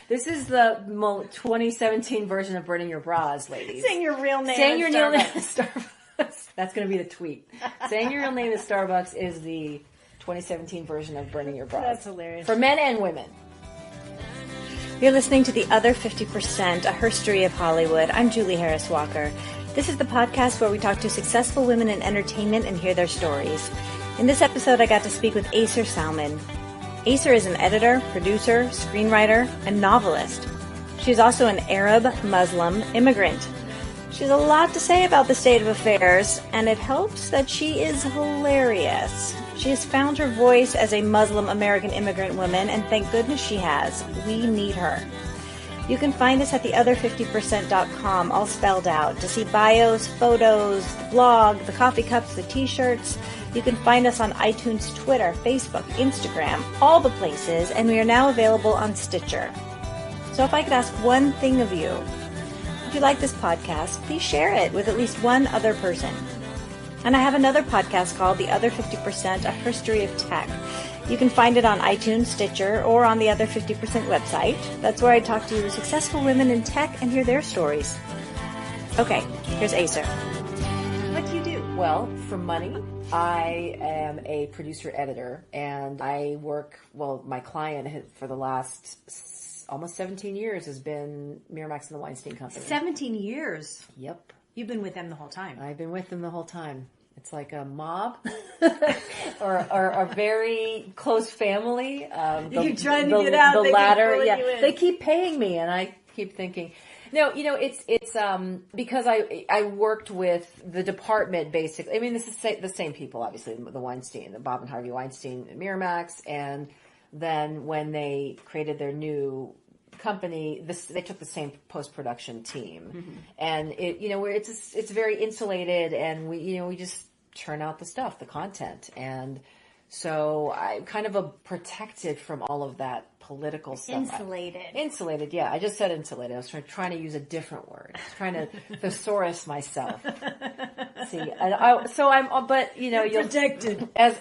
This is the 2017 version of Burning Your Bras, ladies. Saying your real name. Saying your real name at Starbucks. That's going to be the tweet. Saying your real name at Starbucks is the 2017 version of Burning Your Bras. That's hilarious. For men and women. You're listening to The Other 50%, a herstory of Hollywood. I'm Julie Harris Walker. This is the podcast where we talk to successful women in entertainment and hear their stories. In this episode, I got to speak with Ayser Salman. Ayser is an editor, producer, screenwriter, and novelist. She's also an Arab Muslim immigrant. She has a lot to say about the state of affairs, and it helps that she is hilarious. She has found her voice as a Muslim American immigrant woman, and thank goodness she has. We need her. You can find us at theother50%.com, all spelled out, to see bios, photos, the blog, the coffee cups, the t-shirts. You can find us on iTunes, Twitter, Facebook, Instagram, all the places, and we are now available on Stitcher. So if I could ask one thing of you, if you like this podcast, please share it with at least one other person. And I have another podcast called The Other 50%, A Herstory of Tech. You can find it on iTunes, Stitcher, or on the Other 50% website. That's where I talk to successful women in tech and hear their stories. Okay, here's Ayser. What do you do? Well, for money, I am a producer-editor, and I work, my client for the last almost 17 years has been Miramax and the Weinstein Company. 17 years? Yep. You've been with them the whole time. I've been with them the whole time. It's like a mob or a very close family. You're trying to get out. The latter, yeah. They keep paying me, and I keep thinking, no, it's because I worked with the department basically. I mean, this is the same people, obviously, the Weinstein, the Bob and Harvey Weinstein at Miramax, and then when they created their new company, they took the same post-production team, and it's very insulated, and we just churn out the stuff, the content, and so I'm kind of protected from all of that political stuff. Insulated, yeah. I just said insulated. I was trying to use a different word. I was trying to thesaurus myself. See, you're protected. As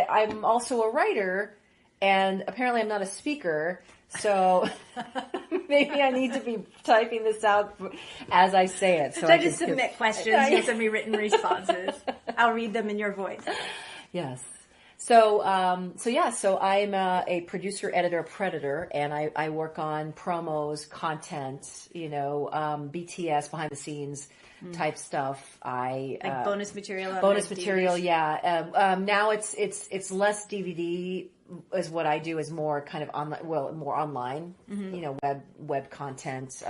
I'm also a writer, and apparently I'm not a speaker. So maybe I need to be typing this out as I say it. So I just submit questions. You send me written responses. I'll read them in your voice. Yes. So I'm a producer, editor, predator, and I work on promos, content, BTS, behind the scenes type stuff. Like bonus material. Bonus material, DVDs. Yeah. Now it's less DVD. Is what I do is more kind of online, more online, web content,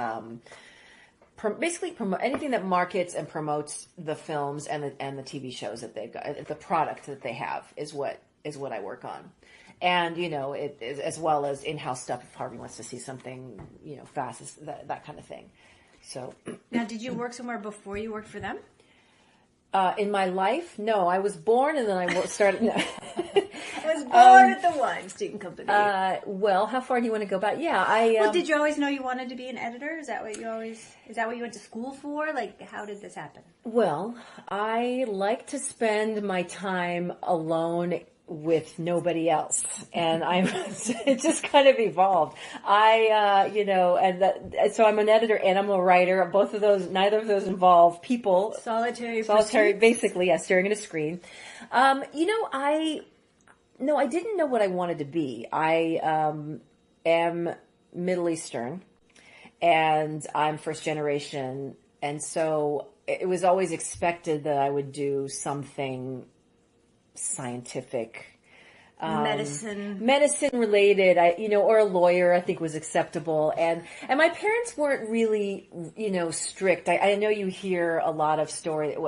basically promote anything that markets and promotes the films and the TV shows that they've got, the product that they have is what I work on. And, it is, as well as in-house stuff if Harvey wants to see something, fast, that kind of thing. So. Now, did you work somewhere before you worked for them? In my life, no. I was born and then I started. No. I was born at the Weinstein Company. How far do you want to go back? Yeah, Well, did you always know you wanted to be an editor? Is that what you went to school for? Like, how did this happen? Well, I like to spend my time alone with nobody else, and it just kind of evolved. So I'm an editor and I'm a writer. Both of those, neither of those involve people. Solitary, basically, yeah, staring at a screen. I didn't know what I wanted to be. I am Middle Eastern, and I'm first generation, and so it was always expected that I would do something scientific, medicine related, or a lawyer, I think was acceptable. And my parents weren't really, strict. I know you hear a lot of story,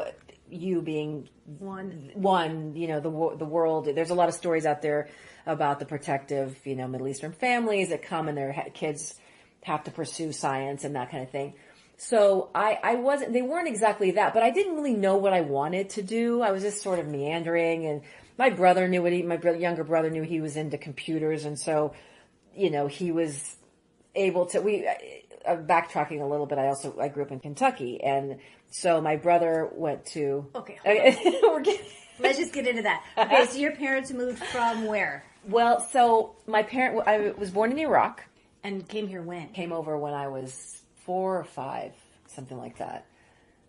you being one, the world, there's a lot of stories out there about the protective, Middle Eastern families that come and their kids have to pursue science and that kind of thing. So they weren't exactly that, but I didn't really know what I wanted to do. I was just sort of meandering, and my brother knew younger brother knew he was into computers. And so, he was able to, backtracking a little bit. I grew up in Kentucky, and so my brother went to, okay. Let's just get into that. Okay. So your parents moved from where? Well, so I was born in Iraq. And came here when? Came over when I was 4 or 5, something like that.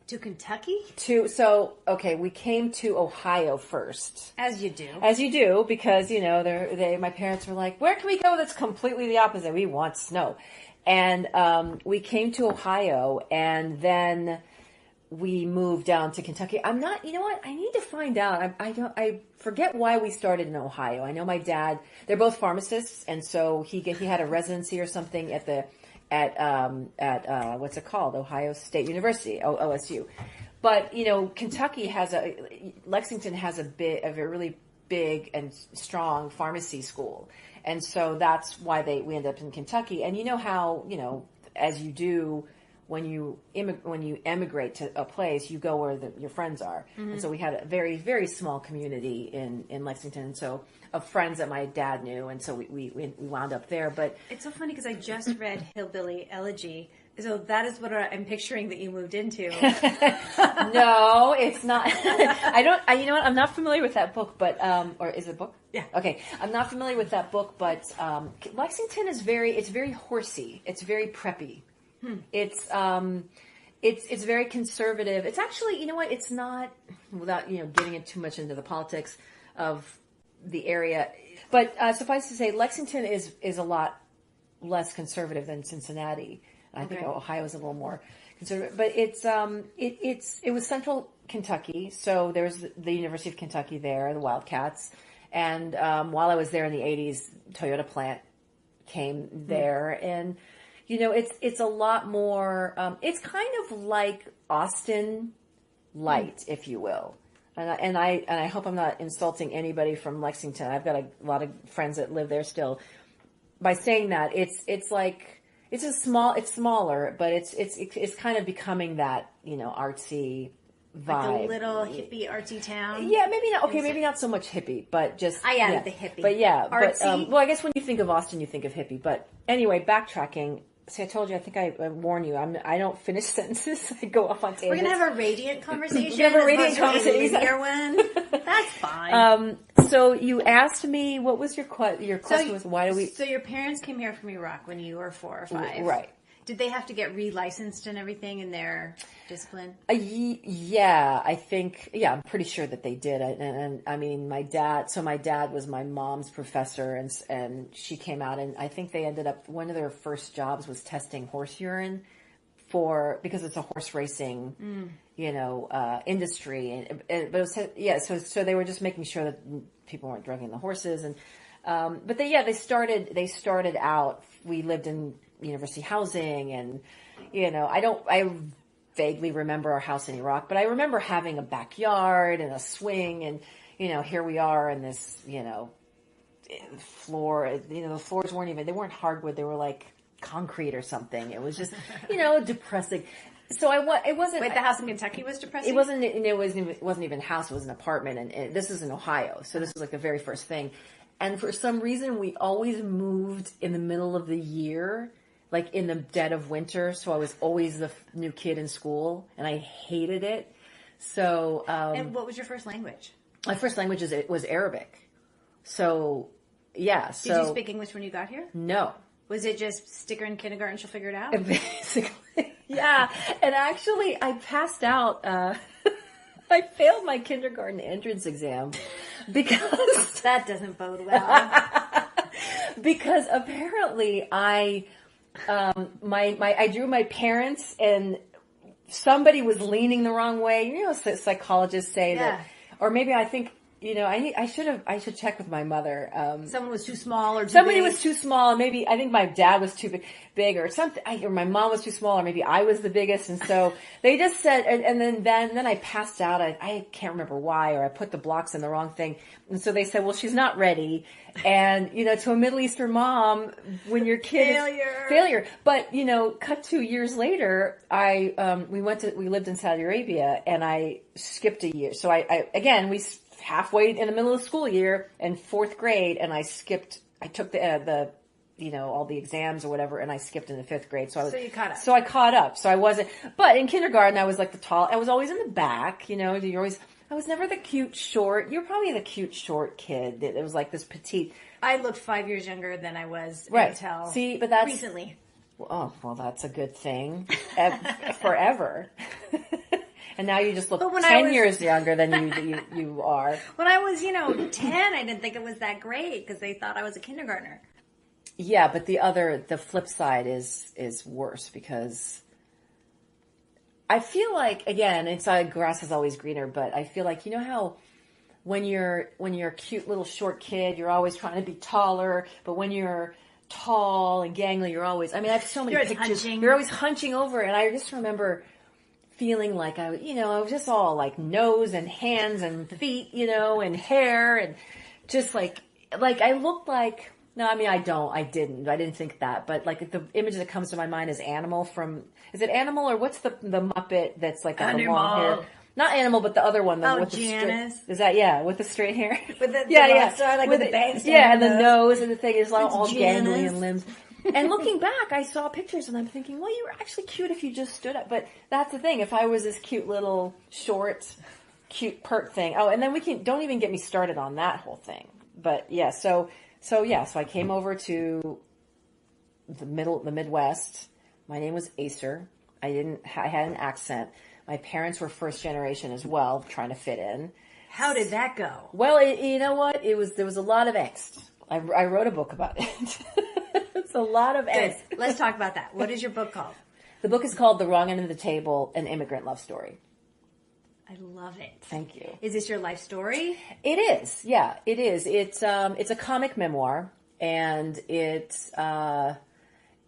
To Kentucky? We came to Ohio first. As you do. As you do, because, my parents were like, where can we go that's completely the opposite? We want snow. And we came to Ohio, and then we moved down to Kentucky. I need to find out. I forget why we started in Ohio. I know my dad, they're both pharmacists, and so he had a residency or something at what's it called? Ohio State University, OSU. But, Lexington has a really big and strong pharmacy school. And so that's why we ended up in Kentucky. And you know how, as you do when you emigrate to a place, you go where your friends are. Mm-hmm. And so we had a very, very small community in Lexington. And so of friends that my dad knew. And so we wound up there. But it's so funny because I just read Hillbilly Elegy. So that is what I'm picturing that you moved into. No, it's not. I'm not familiar with that book, but, or is it a book? Yeah. Okay. I'm not familiar with that book, but, Lexington is it's very horsey. It's very preppy. It's very conservative. It's actually, it's not, without, getting too much into the politics of the area, but, suffice to say, Lexington is a lot less conservative than Cincinnati. I think Ohio is a little more conservative, but it was central Kentucky. So there's the University of Kentucky there, the Wildcats. And, while I was there in the 80s, Toyota plant came there, and, it's a lot more, it's kind of like Austin light, if you will. And I hope I'm not insulting anybody from Lexington. I've got a lot of friends that live there still. By saying that, it's like, it's smaller, but it's kind of becoming that, artsy vibe. Like a little hippie artsy town? Yeah, maybe not. Okay, maybe not so much hippie, but just... I added the hippie. But yeah. Artsy? Well, I guess when you think of Austin, you think of hippie. But anyway, backtracking. See, I told you, I think I warned you. I don't finish sentences. I go off on tangents. We're going to have a radiant conversation. We're going to have a radiant conversation. One. That's fine. So you asked me, what was your question was, why do we... So your parents came here from Iraq when you were 4 or 5. Right. Did they have to get relicensed and everything in their discipline? Yeah, I think, I'm pretty sure that they did. And I mean, my dad was my mom's professor, and she came out, and I think they ended up, one of their first jobs was testing horse urine because it's a horse racing, industry. So they were just making sure that people weren't drugging the horses. And, but they started out, we lived in university housing, and, I vaguely remember our house in Iraq, but I remember having a backyard and a swing, and, here we are in this, floor, the floors they weren't hardwood. They were like concrete or something. It was just, depressing. So it wasn't. Wait, the house in Kentucky was depressing? It wasn't even a house. It was an apartment, and this is in Ohio. So this was like the very first thing. And for some reason, we always moved in the middle of the year, like in the dead of winter. So I was always the new kid in school, and I hated it. So. And what was your first language? My first language was Arabic. So, yeah. Did you speak English when you got here? No. Was it just stick her in kindergarten, she'll figure it out? Basically, yeah. And actually, I passed out. I failed my kindergarten entrance exam because that doesn't bode well. Because apparently I drew my parents, and somebody was leaning the wrong way. Psychologists say that, or maybe I think. I should check with my mother. Someone was too small, or somebody was too small. Maybe I think my dad was too big, or something. Or my mom was too small, or maybe I was the biggest. And so they just said, and then I passed out. I can't remember why, or I put the blocks in the wrong thing. And so they said, well, she's not ready. And to a Middle Eastern mom, when your kid failure. But cut 2 years later, we lived in Saudi Arabia, and I skipped a year. So we halfway in the middle of the school year in 4th grade, and I took the all the exams or whatever, and I skipped in the 5th grade. So you caught up. So I caught up. So I wasn't, but in kindergarten I was like I was always in the back, you're always I was never the cute short. You're probably the cute short kid. It was like this petite. I looked 5 years younger than I was Right. until See, but that's recently. Oh, well, that's a good thing. Forever. And now you just look 10 years younger than you are. When I was, 10, I didn't think it was that great because they thought I was a kindergartner. Yeah, but the flip side is worse because I feel like, again, inside grass is always greener, but I feel like, you know how when you're a cute little short kid, you're always trying to be taller, but when you're tall and gangly, you're always, I have so many pictures. You're always hunching over, and I just remember feeling like I was just all like nose and hands and feet, and hair, and just like I looked like, no, I didn't think that, but like the image that comes to my mind is Animal is it Animal or what's the Muppet that's like got the long hair? Not Animal, but the other one. With Janice. Is that, with the straight hair? With the with the bangs. Yeah, and the nose and the thing is all gangly and limbs. And looking back, I saw pictures and I'm thinking, well, you were actually cute if you just stood up. But that's the thing. If I was this cute little short, cute pert thing. Oh, and then don't even get me started on that whole thing. But yeah, so I came over to the Midwest. My name was Ayser. I had an accent. My parents were first generation as well, trying to fit in. How did that go? Well, you know what? There was a lot of angst. I wrote a book about it. It's a lot of angst. Good. Let's talk about that. What is your book called? The book is called The Wrong End of the Table, An Immigrant Love Story. I love it. Thank you. Is this your life story? It is. Yeah, it is. It's a comic memoir, and it's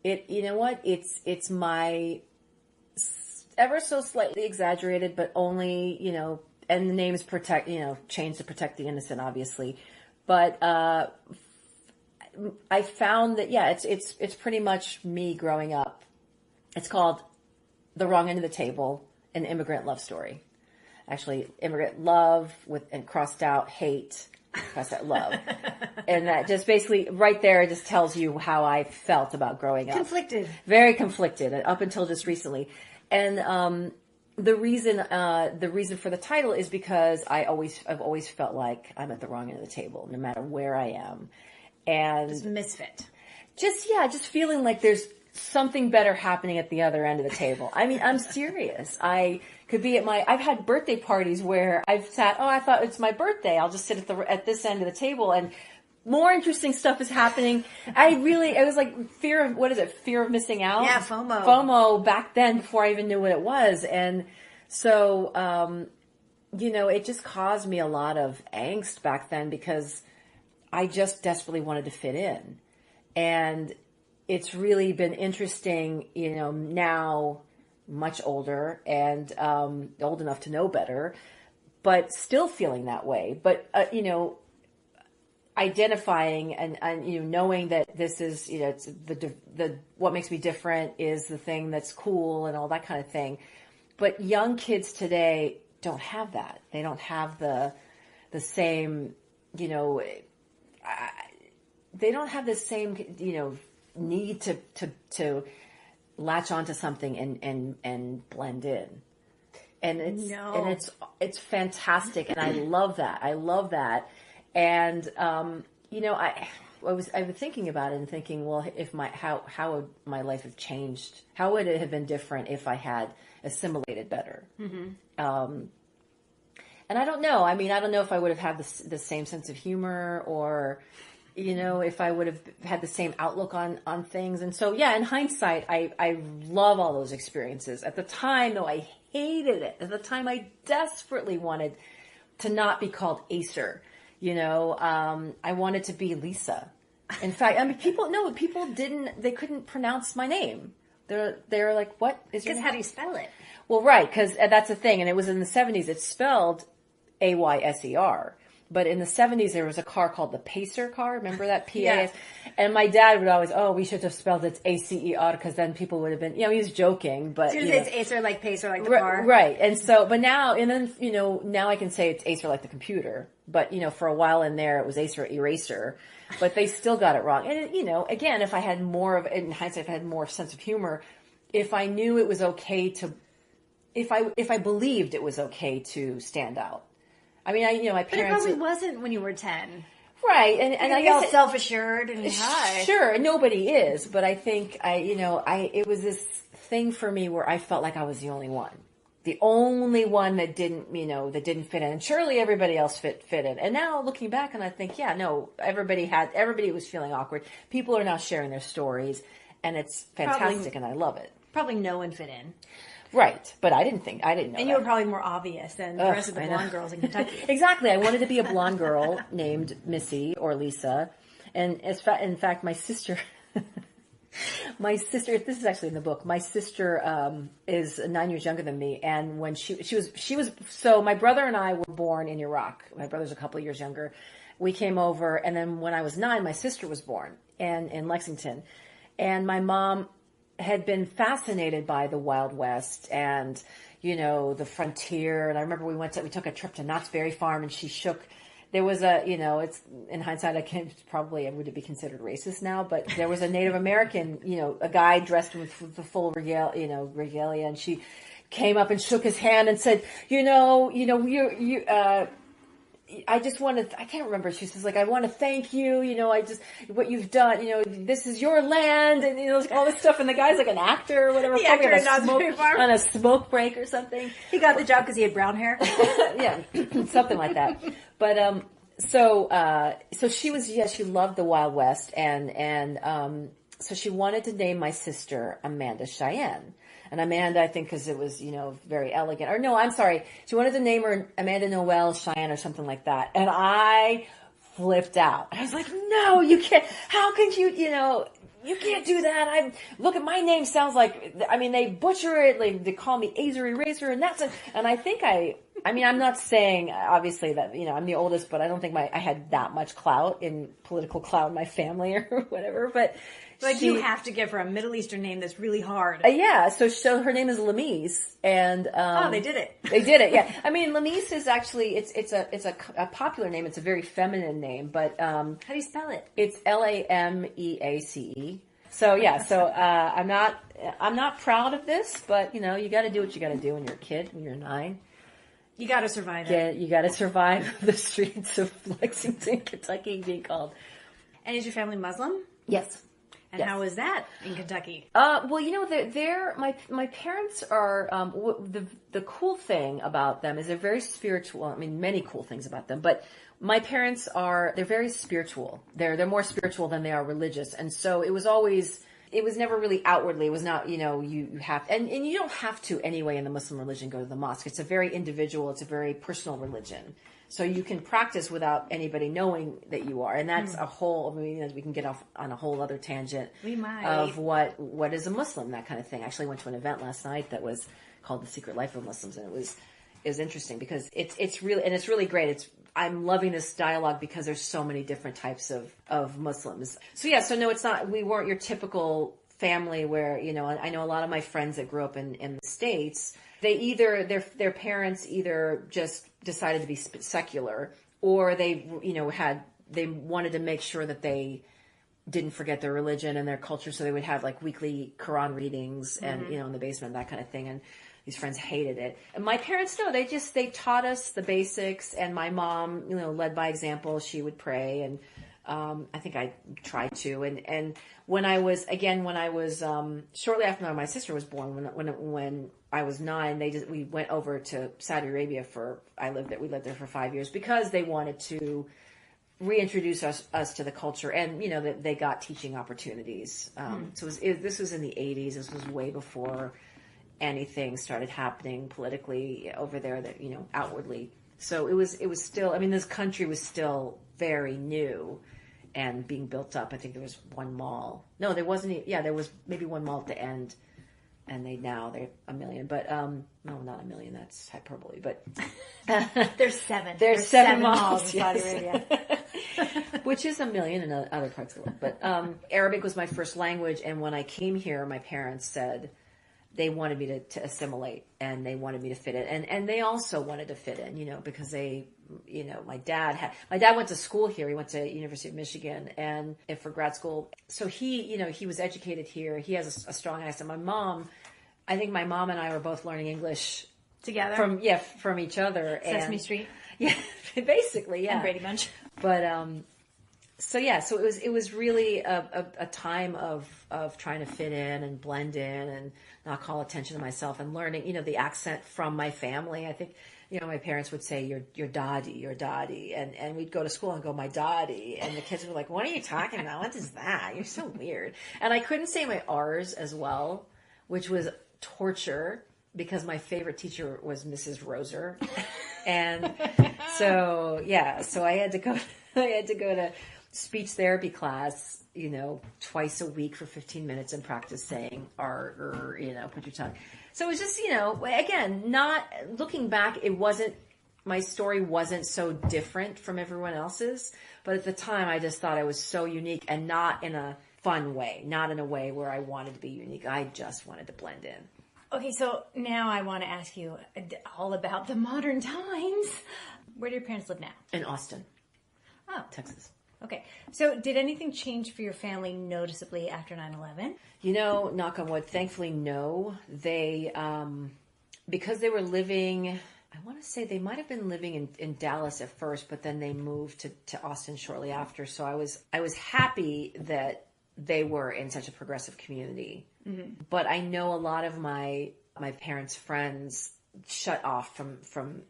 you know what? It's my ever so slightly exaggerated, but only, and the names changed to protect the innocent, obviously. But I found that, it's pretty much me growing up. It's called The Wrong End of the Table, An Immigrant Love Story. Actually, immigrant love and crossed out hate, crossed out love. And that just basically right there just tells you how I felt about growing up. Conflicted. Very conflicted up until just recently. And the reason for the title is because I've always felt like I'm at the wrong end of the table, no matter where I am, and just misfit. Just feeling like there's something better happening at the other end of the table. I'm serious. I could be I've had birthday parties where I've sat. Oh, I thought it's my birthday. I'll just sit at this end of the table and. More interesting stuff is happening. It was like fear of missing out? Yeah, FOMO. FOMO back then before I even knew what it was. And so, it just caused me a lot of angst back then because I just desperately wanted to fit in. And it's really been interesting, now much older and old enough to know better, but still feeling that way. But, identifying and knowing that this is it's the what makes me different is the thing that's cool and all that kind of thing, but young kids today don't have that. They don't have the same they don't have the same need to latch onto something and blend in, and it's fantastic, and I love that. And, I was thinking about it and thinking, well, how would my life have changed? How would it have been different if I had assimilated better? Mm-hmm. And I don't know. I don't know if I would have had the same sense of humor or, if I would have had the same outlook on things. And so, in hindsight, I love all those experiences. At the time, though, I hated it. At the time, I desperately wanted to not be called Ayser. I wanted to be Lisa. In fact, people they couldn't pronounce my name. They're like, what is your name? Because how do you spell it? Well, right, because that's the thing. And it was in the 70s. It's spelled Ayser. But in the 70s, there was a car called the Pacer car. Remember that? P-A-S? Yeah. And my dad would always, we should have spelled it A-C-E-R because then people would have been, he was joking. But it's Ayser like Pacer like the car. Right. And so, but now, now I can say it's Ayser like the computer. But, for a while in there, it was Ayser Eraser. But they still got it wrong. And, again, if I had in hindsight, if I had more sense of humor, if I knew it was okay to, if I believed it was okay to stand out. I mean, my But it parents. probably wasn't when you were 10. Right, and I guess guess self-assured and high. Sure, nobody is, but I think it was this thing for me where I felt like I was the only one that didn't fit in. And surely everybody else fit in. And now looking back, and I think, everybody was feeling awkward. People are now sharing their stories, and it's fantastic, and I love it. Probably no one fit in. Right, but I didn't know. And you were probably more obvious than the rest of the blonde girls in Kentucky. Exactly. I wanted to be a blonde girl named Missy or Lisa. And in fact, my sister, this is actually in the book, my sister is 9 years younger than me. And when she was, so my brother and I were born in Iraq. My brother's a couple of years younger. We came over, and then when I was 9, my sister was born in Lexington. And my mom had been fascinated by the Wild West and, the frontier. And I remember we took a trip to Knott's Berry Farm, and there was it's in hindsight, I would it be considered racist now, but there was a Native American, a guy dressed with the full regalia, and she came up and shook his hand and said, I just want to, I can't remember. She says, I want to thank you, what you've done, this is your land, and, all this stuff. And the guy's like an actor or whatever. The actor on a smoke break or something. He got the job because he had brown hair. Yeah, something like that. But, so she loved the Wild West, and so she wanted to name my sister Amanda Cheyenne. And Amanda, I think, because it was, very elegant. Or no, I'm sorry. She wanted to name her Amanda Noel Cheyenne or something like that. And I flipped out. I was like, no, you can't. How could you, you can't do that. Look at my name sounds like, they butcher it. They call me Ayser Eraser, and that's it. And I think I'm not saying, obviously, that, I'm the oldest, but I don't think I had that much political clout in my family or whatever. But you have to give her a Middle Eastern name that's really hard. Yeah, so her name is Lamise, and they did it. They did it. Yeah, Lamise is actually it's a popular name. It's a very feminine name, but how do you spell it? It's Lameace. So yeah, I'm not proud of this, but you got to do what you got to do when you're a kid, when you're 9. You got to survive it. You got to survive the streets of Lexington, Kentucky, being called. And is your family Muslim? Yes. And yes. How is that in Kentucky? Well, my parents are, the cool thing about them is they're very spiritual. Many cool things about them, but my parents they're very spiritual. They're more spiritual than they are religious. And so it was never really outwardly. It was not, you have, and you don't have to anyway in the Muslim religion go to the mosque. It's a very individual, it's a very personal religion. So you can practice without anybody knowing that you are. And that's a whole, we can get off on a whole other tangent of what is a Muslim, that kind of thing. I actually went to an event last night that was called The Secret Life of Muslims. And it was interesting because it's really great. I'm loving this dialogue because there's so many different types of Muslims. So yeah, no, it's not, we weren't your typical family where, I know a lot of my friends that grew up in the States, their parents either just decided to be secular, or they wanted to make sure that they didn't forget their religion and their culture. So they would have weekly Quran readings and, in the basement, that kind of thing. And these friends hated it. And my parents, no, they taught us the basics. And my mom, led by example. She would pray, and I think I tried to. And when I was shortly after my sister was born, when I was 9, we went over to Saudi Arabia we lived there for 5 years because they wanted to reintroduce us to the culture, and that they got teaching opportunities. So this was in the 80s. This was way before anything started happening politically over there that outwardly. So it was still, this country was still very new and being built up. I think there was one mall. No, there wasn't. Yeah, there was maybe one mall at the end, and they're 1 million. But no, not 1 million. That's hyperbole. But there's 7. There's 7 malls yes. in Saudi Arabia, which is 1 million in other parts of the world. But Arabic was my first language, and when I came here, my parents said they wanted me to assimilate, and they wanted me to fit in, and they also wanted to fit in, because they, my dad went to school here. He went to University of Michigan and for grad school. So he was educated here. He has a strong accent. I think my mom and I were both learning English together from each other. Sesame Street. Yeah, Basically, yeah. And Brady Bunch. But, so it was really a time of trying to fit in and blend in and not call attention to myself and learning, the accent from my family. I think, my parents would say, your daddy. And we'd go to school and go, my daddy. And the kids were like, what are you talking about? What is that? You're so weird. And I couldn't say my R's as well, which was torture because my favorite teacher was Mrs. Roser. And so I had to go to speech therapy class, twice a week for 15 minutes and practice saying R, put your tongue. So it was just, again, not looking back, my story wasn't so different from everyone else's, but at the time I just thought I was so unique and not in a fun way, not in a way where I wanted to be unique. I just wanted to blend in. Okay, so now I want to ask you all about the modern times. Where do your parents live now? In Austin. Oh. Texas. Okay. So did anything change for your family noticeably after 9/11? Knock on wood, thankfully, no. They, because they were living, I want to say they might have been living in Dallas at first, but then they moved to Austin shortly after. So I was happy that they were in such a progressive community. Mm-hmm. But I know a lot of my parents' friends shut off from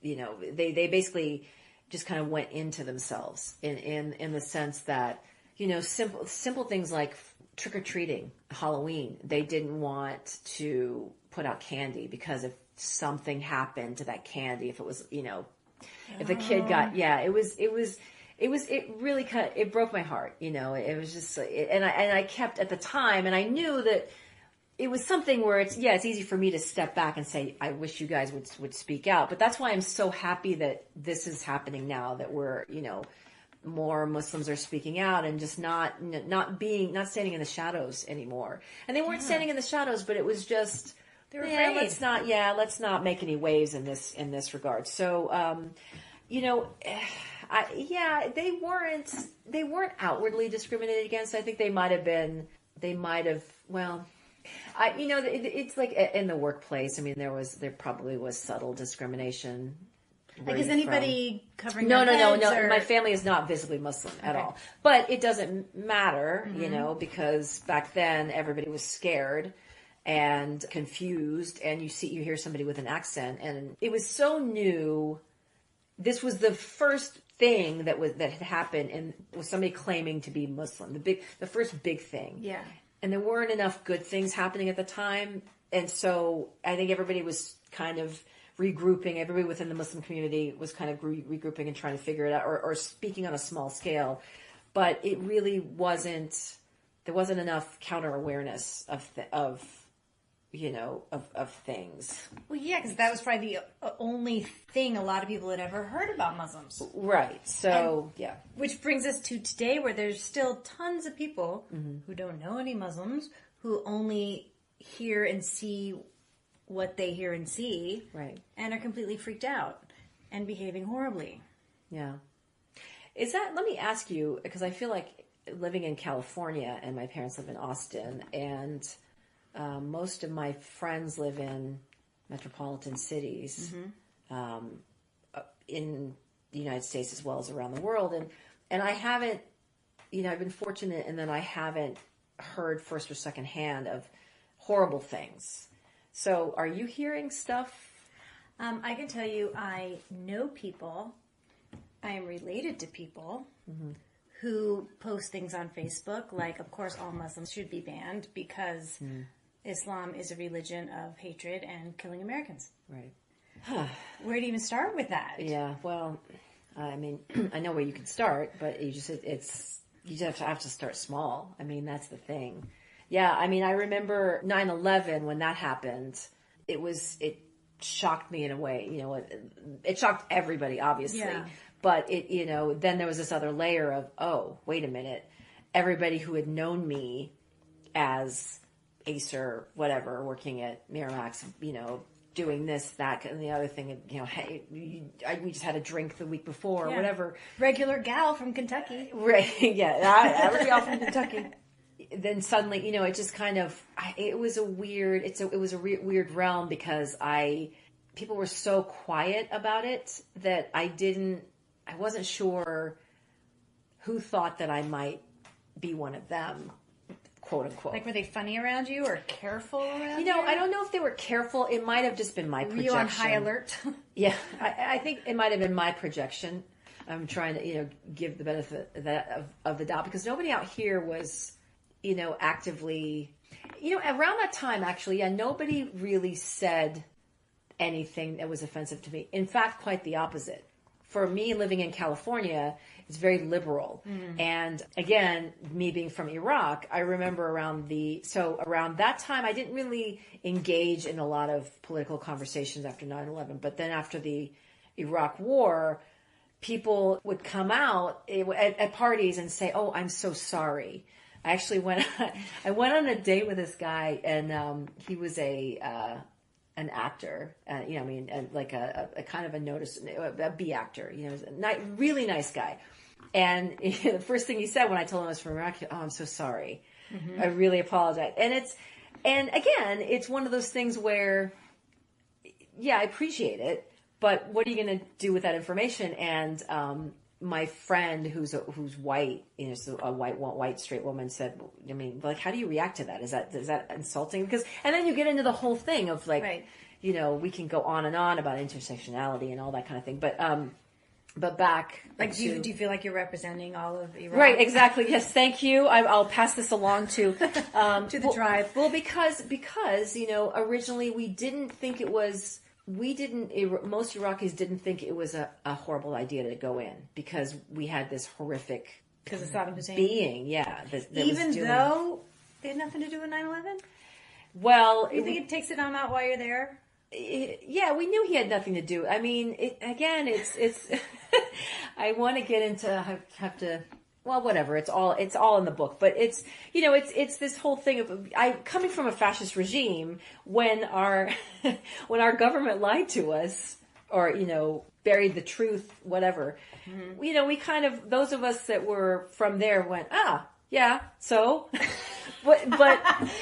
they basically just kind of went into themselves in the sense that, simple things like trick-or-treating, Halloween. They didn't want to put out candy because if something happened to that candy, if it was, if the kid got, it really it broke my heart. It was just, and I kept at the time, and I knew that it was something where it's easy for me to step back and say, I wish you guys would speak out. But that's why I'm so happy that this is happening now, that we're, more Muslims are speaking out and just not standing in the shadows anymore. And they weren't standing in the shadows, but it was just, they were afraid. Let's not make any waves in this regard. So, they weren't outwardly discriminated against. I think they might have, it's like in the workplace. I mean, there probably was subtle discrimination. Like, is anybody covering No. their heads, or... My family is not visibly Muslim at all. But it doesn't matter, because back then everybody was scared and confused, and you hear somebody with an accent, and it was so new. This was the first thing that had happened, and was somebody claiming to be Muslim. The first big thing. Yeah. And there weren't enough good things happening at the time. And so I think everybody was kind of regrouping. Everybody within the Muslim community was kind of regrouping and trying to figure it out, or speaking on a small scale. But it really there wasn't enough counter awareness of things. Well, yeah, because that was probably the only thing a lot of people had ever heard about Muslims. Right. So, Which brings us to today, where there's still tons of people who don't know any Muslims, who only hear and see what they hear and see. Right. And are completely freaked out and behaving horribly. Yeah. Let me ask you, because I feel like living in California, and my parents live in Austin, and most of my friends live in metropolitan cities, in the United States as well as around the world. And I haven't, I've been fortunate in that I haven't heard first or second hand of horrible things. So are you hearing stuff? I can tell you, I know people, I am related to people who post things on Facebook, like, of course, all Muslims should be banned because Islam is a religion of hatred and killing Americans. Right. Where do you even start with that? Yeah, well, I mean, I know where you can start, but you have to start small. I mean, that's the thing. Yeah, I mean, I remember 9/11 when that happened. It shocked me in a way. It shocked everybody, obviously. Yeah. But then there was this other layer of, oh, wait a minute. Everybody who had known me as Ayser, whatever, working at Miramax, doing this, that, and the other thing, hey, we just had a drink the week before, or whatever. Regular gal from Kentucky. Right, yeah, every gal from Kentucky. Then suddenly, it just kind of, it was a weird realm, because I people were so quiet about it that I wasn't sure who thought that I might be one of them, quote unquote. Like, were they funny around you or careful around you? I don't know if they were careful. It might have just been my projection. Were you on high alert? Yeah, I think it might have been my projection. I'm trying to, give the benefit of the doubt, because nobody out here was, actively, around that time, actually, nobody really said anything that was offensive to me. In fact, quite the opposite. For me, living in California, it's very liberal. And again, me being from Iraq, I remember around that time, I didn't really engage in a lot of political conversations after 9/11. But then after the Iraq War, people would come out at parties and say, "Oh, I'm so sorry." I actually went on a date with this guy, and he was an actor, and like a kind of a B actor, really nice guy. And the first thing he said when I told him I was from Iraq, "Oh, I'm so sorry. I really apologize." And again, it's one of those things where, I appreciate it, but what are you going to do with that information? And my friend who's white, so a white straight woman said, how do you react to that? Is that insulting? And then you get into the whole thing of like, right. We can go on and on about intersectionality and all that kind of thing. But back, like, do you feel like you're representing all of Iraq? Right, exactly. Yes, thank you. I'll pass this along to to the tribe. Well, because originally we didn't think it was. Most Iraqis didn't think it was a horrible idea to go in, because we had this horrific because of Saddam Hussein being, even though they had nothing to do with 9/11. Well, you think it takes it on out while you're there? Yeah, we knew he had nothing to do. I mean, it's. I want to get into have to. Well, whatever. It's all in the book, but it's this whole thing of coming from a fascist regime when our government lied to us or buried the truth, whatever. Mm-hmm. We kind of, those of us that were from there went, yeah, so. But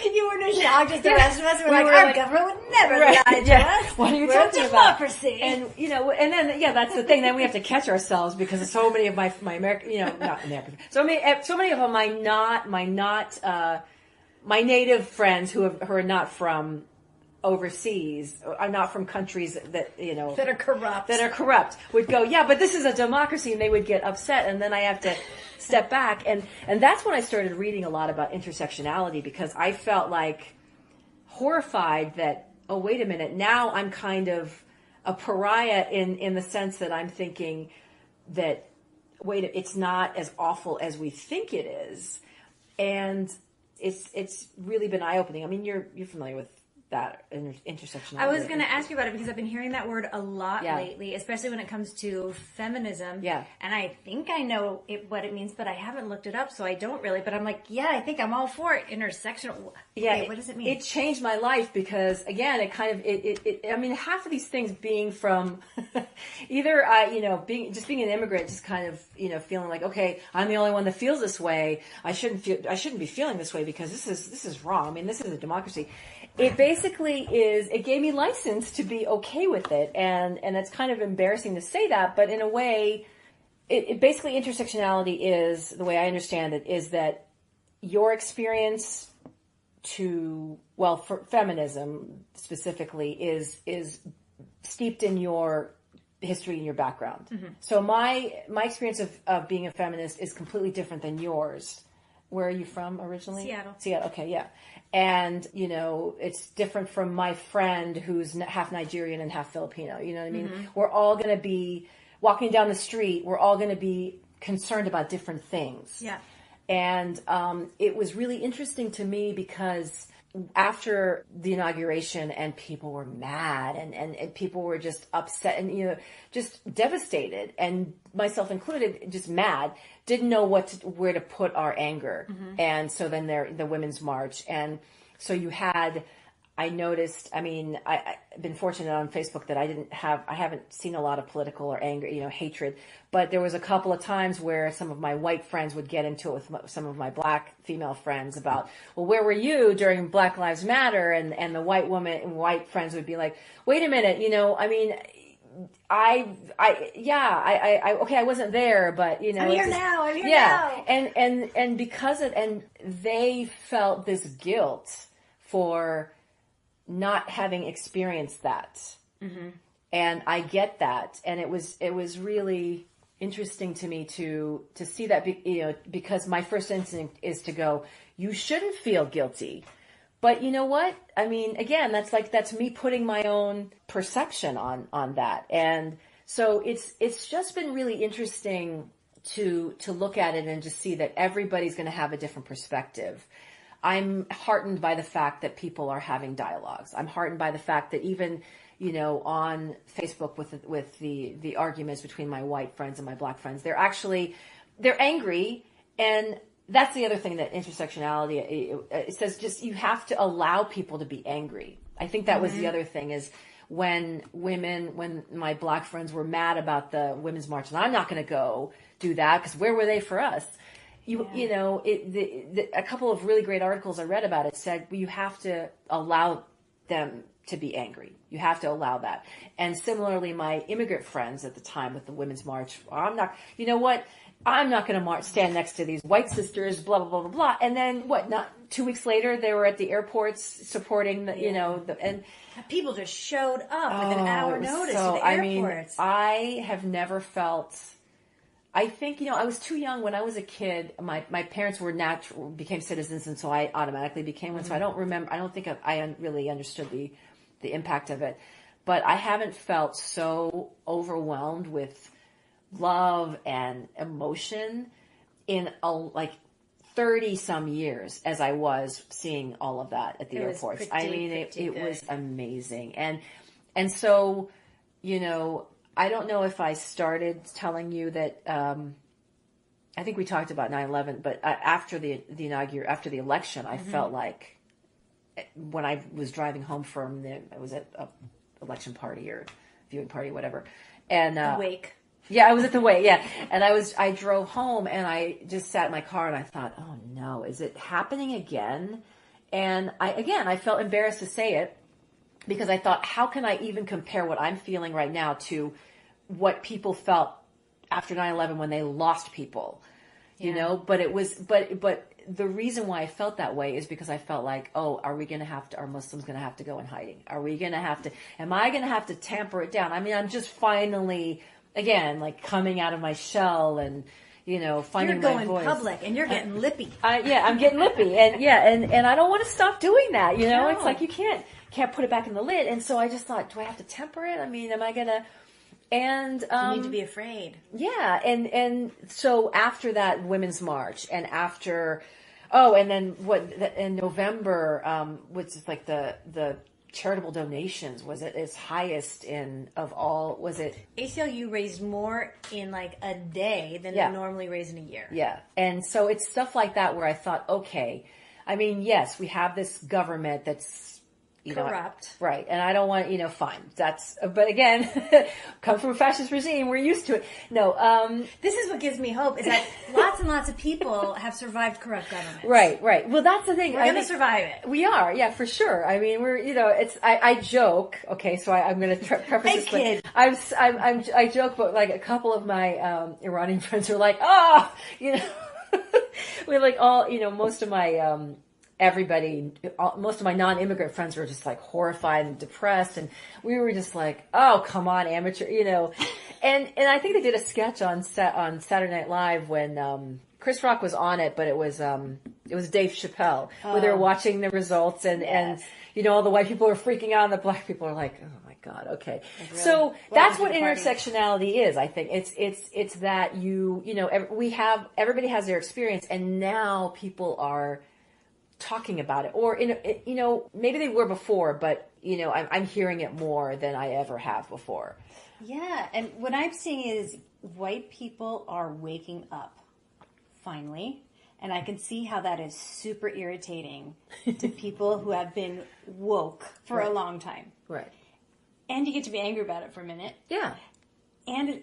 you weren't as shocked as the rest of us. We're our government would never lie to us. What are you talking about? Democracy. And and then that's the thing. Then we have to catch ourselves, because so many of my American, not American, so many of my native friends who are not from overseas, are not from countries that that are corrupt would go, yeah, but this is a democracy, and they would get upset, and then I have to step back, and that's when I started reading a lot about intersectionality, because I felt like horrified that, oh, wait a minute, now I'm kind of a pariah in the sense that I'm thinking that, wait, it's not as awful as we think it is, and it's really been eye-opening. I mean, you're familiar with that intersectionality. I was going to ask you about it, because I've been hearing that word a lot lately, especially when it comes to feminism. Yeah. And I think I know what it means, but I haven't looked it up, so I don't really. But I'm like, I think I'm all for it. Intersectional. Yeah. Okay, what does it mean? It changed my life, because again, it kind of I mean, half of these things being from either being an immigrant, just kind of feeling like, okay, I'm the only one that feels this way. I shouldn't be feeling this way, because this is wrong. I mean, this is a democracy. It basically it gave me license to be okay with it. And it's kind of embarrassing to say that, but in a way, it basically, intersectionality is, the way I understand it, is that your experience for feminism specifically is steeped in your history and your background. Mm-hmm. So my experience of being a feminist is completely different than yours. Where are you from originally? Seattle. Okay, yeah. And, it's different from my friend who's half Nigerian and half Filipino. You know what I mean? Mm-hmm. We're all going to be walking down the street. We're all going to be concerned about different things. Yeah. And it was really interesting to me, because after the inauguration, and people were mad, and people were just upset and, just devastated, and myself included, just mad, didn't know where to put our anger. Mm-hmm. And so then the Women's March. And so you had I noticed, I've been fortunate on Facebook that I haven't seen a lot of political or anger, hatred, but there was a couple of times where some of my white friends would get into it with some of my black female friends about, well, where were you during Black Lives Matter? And the white friends would be like, wait a minute, okay, I wasn't there, but I'm here now. And because they felt this guilt for not having experienced that. Mm-hmm. And I get that. And it was really interesting to me to see that, because my first instinct is to go, you shouldn't feel guilty. But you know what? Again, that's me putting my own perception on that. And so it's just been really interesting to look at it and just see that everybody's going to have a different perspective. I'm heartened by the fact that people are having dialogues. I'm heartened by the fact that even, on Facebook with the arguments between my white friends and my black friends, they're angry. And that's the other thing that intersectionality, it says just, you have to allow people to be angry. I think that was the other thing is when my black friends were mad about the Women's March, and I'm not going to go do that because where were they for us? A couple of really great articles I read about it said you have to allow them to be angry. You have to allow that. And similarly, my immigrant friends at the time with the Women's March, I'm not going to stand next to these white sisters, blah, blah, blah, blah, blah. And then not 2 weeks later, they were at the airports supporting and people just showed up with an hour notice to the airports. I have never felt, I think, I was too young when I was a kid. My parents became citizens, and so I automatically became one. Mm-hmm. So I don't think I really understood the impact of it. But I haven't felt so overwhelmed with love and emotion in 30 some years as I was seeing all of that at the airports. It was amazing. And so, I don't know if I started telling you that, I think we talked about 9/11, but after the election, I felt like when I was driving home from I was at a election party or viewing party, whatever. And, Wake. Yeah, I was at the wake. Yeah. And I drove home and I just sat in my car and I thought, oh no, is it happening again? And I felt embarrassed to say it because I thought, how can I even compare what I'm feeling right now to what people felt after 9/11 when they lost people, but the reason why I felt that way is because I felt like, are Muslims going to have to go in hiding? Am I going to have to tamper it down? I'm just finally, again, coming out of my shell and, finding my voice. You're going public and you're getting lippy. I'm getting lippy and I don't want to stop doing that. No. It's like you can't put it back in the lid. And so I just thought, do I have to temper it? Am I going to? And you need to be afraid. Yeah, and so after that Women's March, and after, and then in November, which is the charitable donations was at its highest of all. Was it? ACLU raised more in a day than they normally raise in a year. Yeah, and so it's stuff like that where I thought, okay, yes, we have this government that's corrupt. Right. And I don't want, fine. But again, come from a fascist regime. We're used to it. No, this is what gives me hope is that lots and lots of people have survived corrupt governments. Right. Well, that's the thing. We're going to survive it. We are. Yeah, for sure. I joke. Okay. So I'm going to preface this. Kid. I joke, but a couple of my, Iranian friends are like, we're all, most of my, most of my non-immigrant friends were just horrified and depressed, and we were just like, oh, come on, amateur, and I think they did a sketch on Saturday Night Live when Chris Rock was on it, but it was Dave Chappelle, where they were watching the results and all the white people are freaking out and the black people are like, oh my God, okay. Really, so that's what intersectionality is. I think it's that everybody has their experience, and now people are talking about it, or maybe they were before, but I'm hearing it more than I ever have before. Yeah, and what I'm seeing is white people are waking up finally, And I can see how that is super irritating to people who have been woke for a long time. Right. And you get to be angry about it for a minute. Yeah. And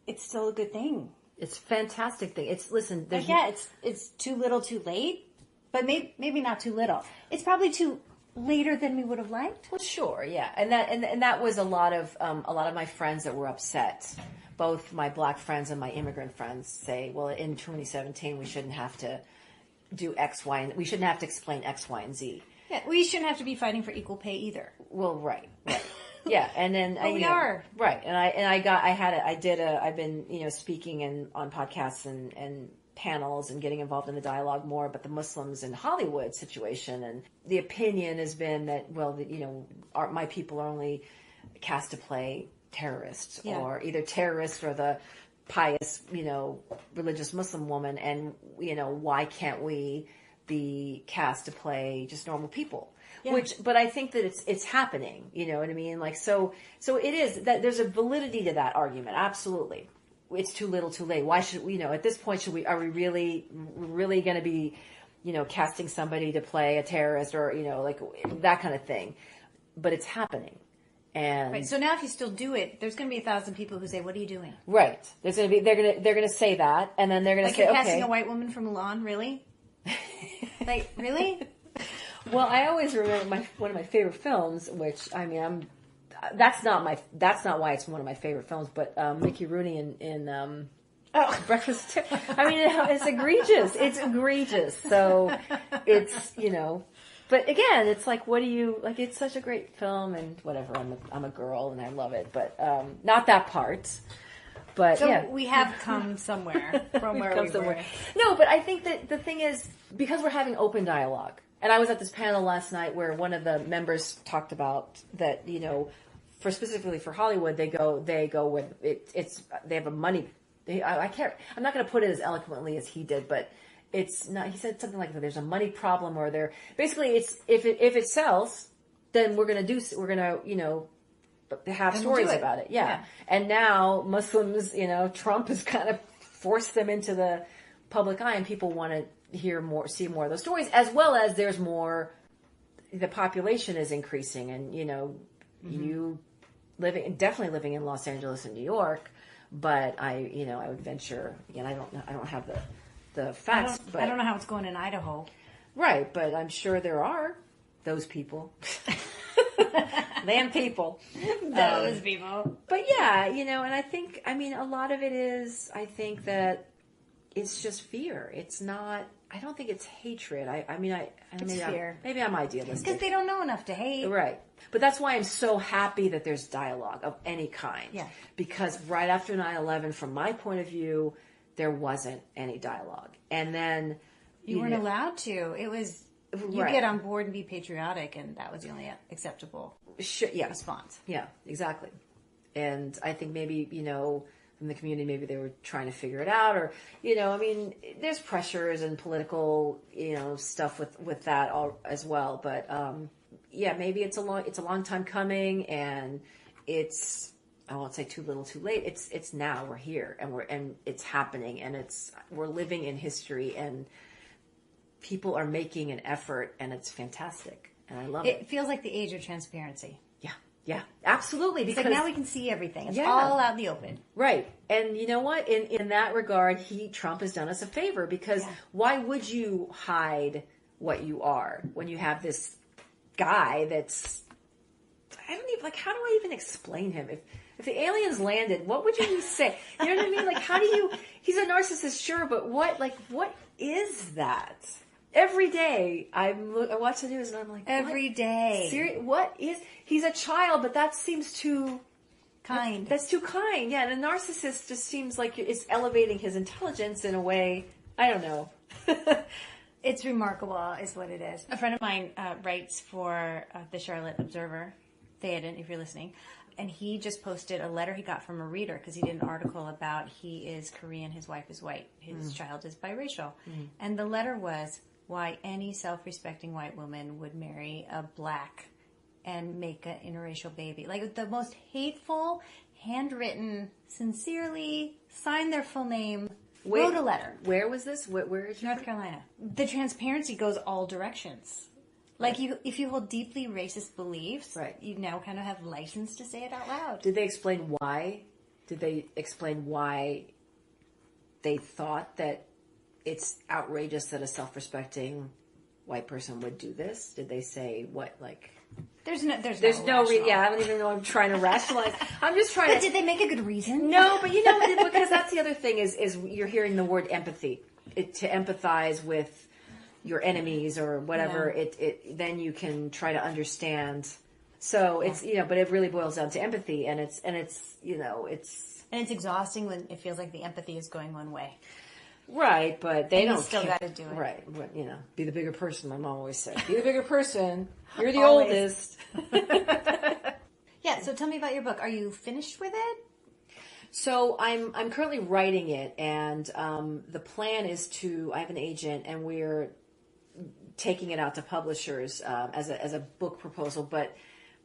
it's still a good thing. It's a fantastic thing. It's too little too late, but maybe not too little. It's probably too later than we would have liked. Well, sure, yeah. And that was a lot of my friends that were upset. Both my black friends and my immigrant friends say, well, in 2017, we shouldn't have to do X, Y, and we shouldn't have to explain X, Y, and Z. Yeah, we shouldn't have to be fighting for equal pay either. Well, right. Yeah, and then we are right. And I've been speaking on podcasts and panels and getting involved in the dialogue more about the Muslims in Hollywood situation, and the opinion has been that my people are only cast to play terrorists, or either terrorists or the pious, religious Muslim woman, and why can't we be cast to play just normal people? Yeah. But I think that it's happening. You know what I mean? Like so it is that there's a validity to that argument. Absolutely, it's too little, too late. Why should we? At this point, are we really going to be, casting somebody to play a terrorist or like that kind of thing? But it's happening. And right. So now if you still do it, there's going to be 1,000 people who say, "What are you doing?" Right. They're going to say that, and then they're going to say, "Okay, casting a white woman from Mulan, really? Like, really?" Well, I always remember one of my favorite films, which that's not why it's one of my favorite films, but Mickey Rooney in Breakfast. It's egregious. It's egregious. So it's But again, it's like, what do you like? It's such a great film, and whatever. I'm a girl, and I love it, but not that part. But so we have come somewhere from where we were. No, but I think that the thing is, because we're having open dialogue, and I was at this panel last night where one of the members talked about that. Specifically for Hollywood, they go with it's they have a money. I can't. I'm not going to put it as eloquently as he did, but. It's not. He said something like that. There's a money problem, or there. Basically, it's if it sells, then we're gonna have stories about it. Yeah. And now Muslims, Trump has kind of forced them into the public eye, and people want to hear more, see more of those stories, as well as there's more. The population is increasing, and you definitely living in Los Angeles and New York, but I would venture again. I don't have the facts. I don't know how it's going in Idaho. Right, but I'm sure there are those people. Them people. Those people. But yeah, and I think, a lot of it is, I think that it's just fear. It's not, I don't think it's hatred. It's fear. Maybe I'm idealistic. Because they don't know enough to hate. Right. But that's why I'm so happy that there's dialogue of any kind. Yeah. Because right after 9/11, from my point of view, there wasn't any dialogue. And then you weren't allowed to. It was you get on board and be patriotic, and that was the only acceptable response. Yeah, exactly. And I think maybe, from the community, maybe they were trying to figure it out, or, there's pressures and political, stuff with that as well. But, maybe it's a long time coming, and I won't say too little, too late. It's now we're here, and it's happening, and we're living in history, and people are making an effort, and it's fantastic, and I love it. It feels like the age of transparency. Yeah, absolutely. Because now we can see everything. It's all out in the open. Right, and you know what? In that regard, Trump has done us a favor, because why would you hide what you are when you have this guy that's I don't even how do I even explain him? If the aliens landed, what would you say? You know what I mean? Like, how do you? He's a narcissist, sure, but what is that? Every day I watch the news and I'm like, every day. What is? He's a child, but that seems too kind. That's too kind. Yeah, and a narcissist just seems like it's elevating his intelligence in a way. I don't know. It's remarkable, is what it is. A friend of mine writes for the Charlotte Observer, Theoden, if you're listening. And he just posted a letter he got from a reader because he did an article about he is Korean, his wife is white, his child is biracial. And the letter was why any self-respecting white woman would marry a black and make an interracial baby. Like the most hateful, handwritten, sincerely, sign their full name wrote a letter. Where was this? Where is North Carolina. The transparency goes all directions. Like, if you hold deeply racist beliefs, right, you now kind of have license to say it out loud. Did they explain why? Did they explain why they thought that it's outrageous that a self-respecting white person would do this? Did they say what, like... There's no I don't even know. I'm trying to rationalize. I'm just trying. But did they make a good reason? No, but because that's the other thing is you're hearing the word empathy. To empathize with your enemies or whatever. It then you can try to understand. So it's but it really boils down to empathy, and it's exhausting when it feels like the empathy is going one way. Right, but they don't still got to do it. Right, but, be the bigger person. My mom always said, "Be the bigger person. You're the oldest." Yeah. So tell me about your book. Are you finished with it? So I'm currently writing it, and the plan is I have an agent, and we're taking it out to publishers as a book proposal, but.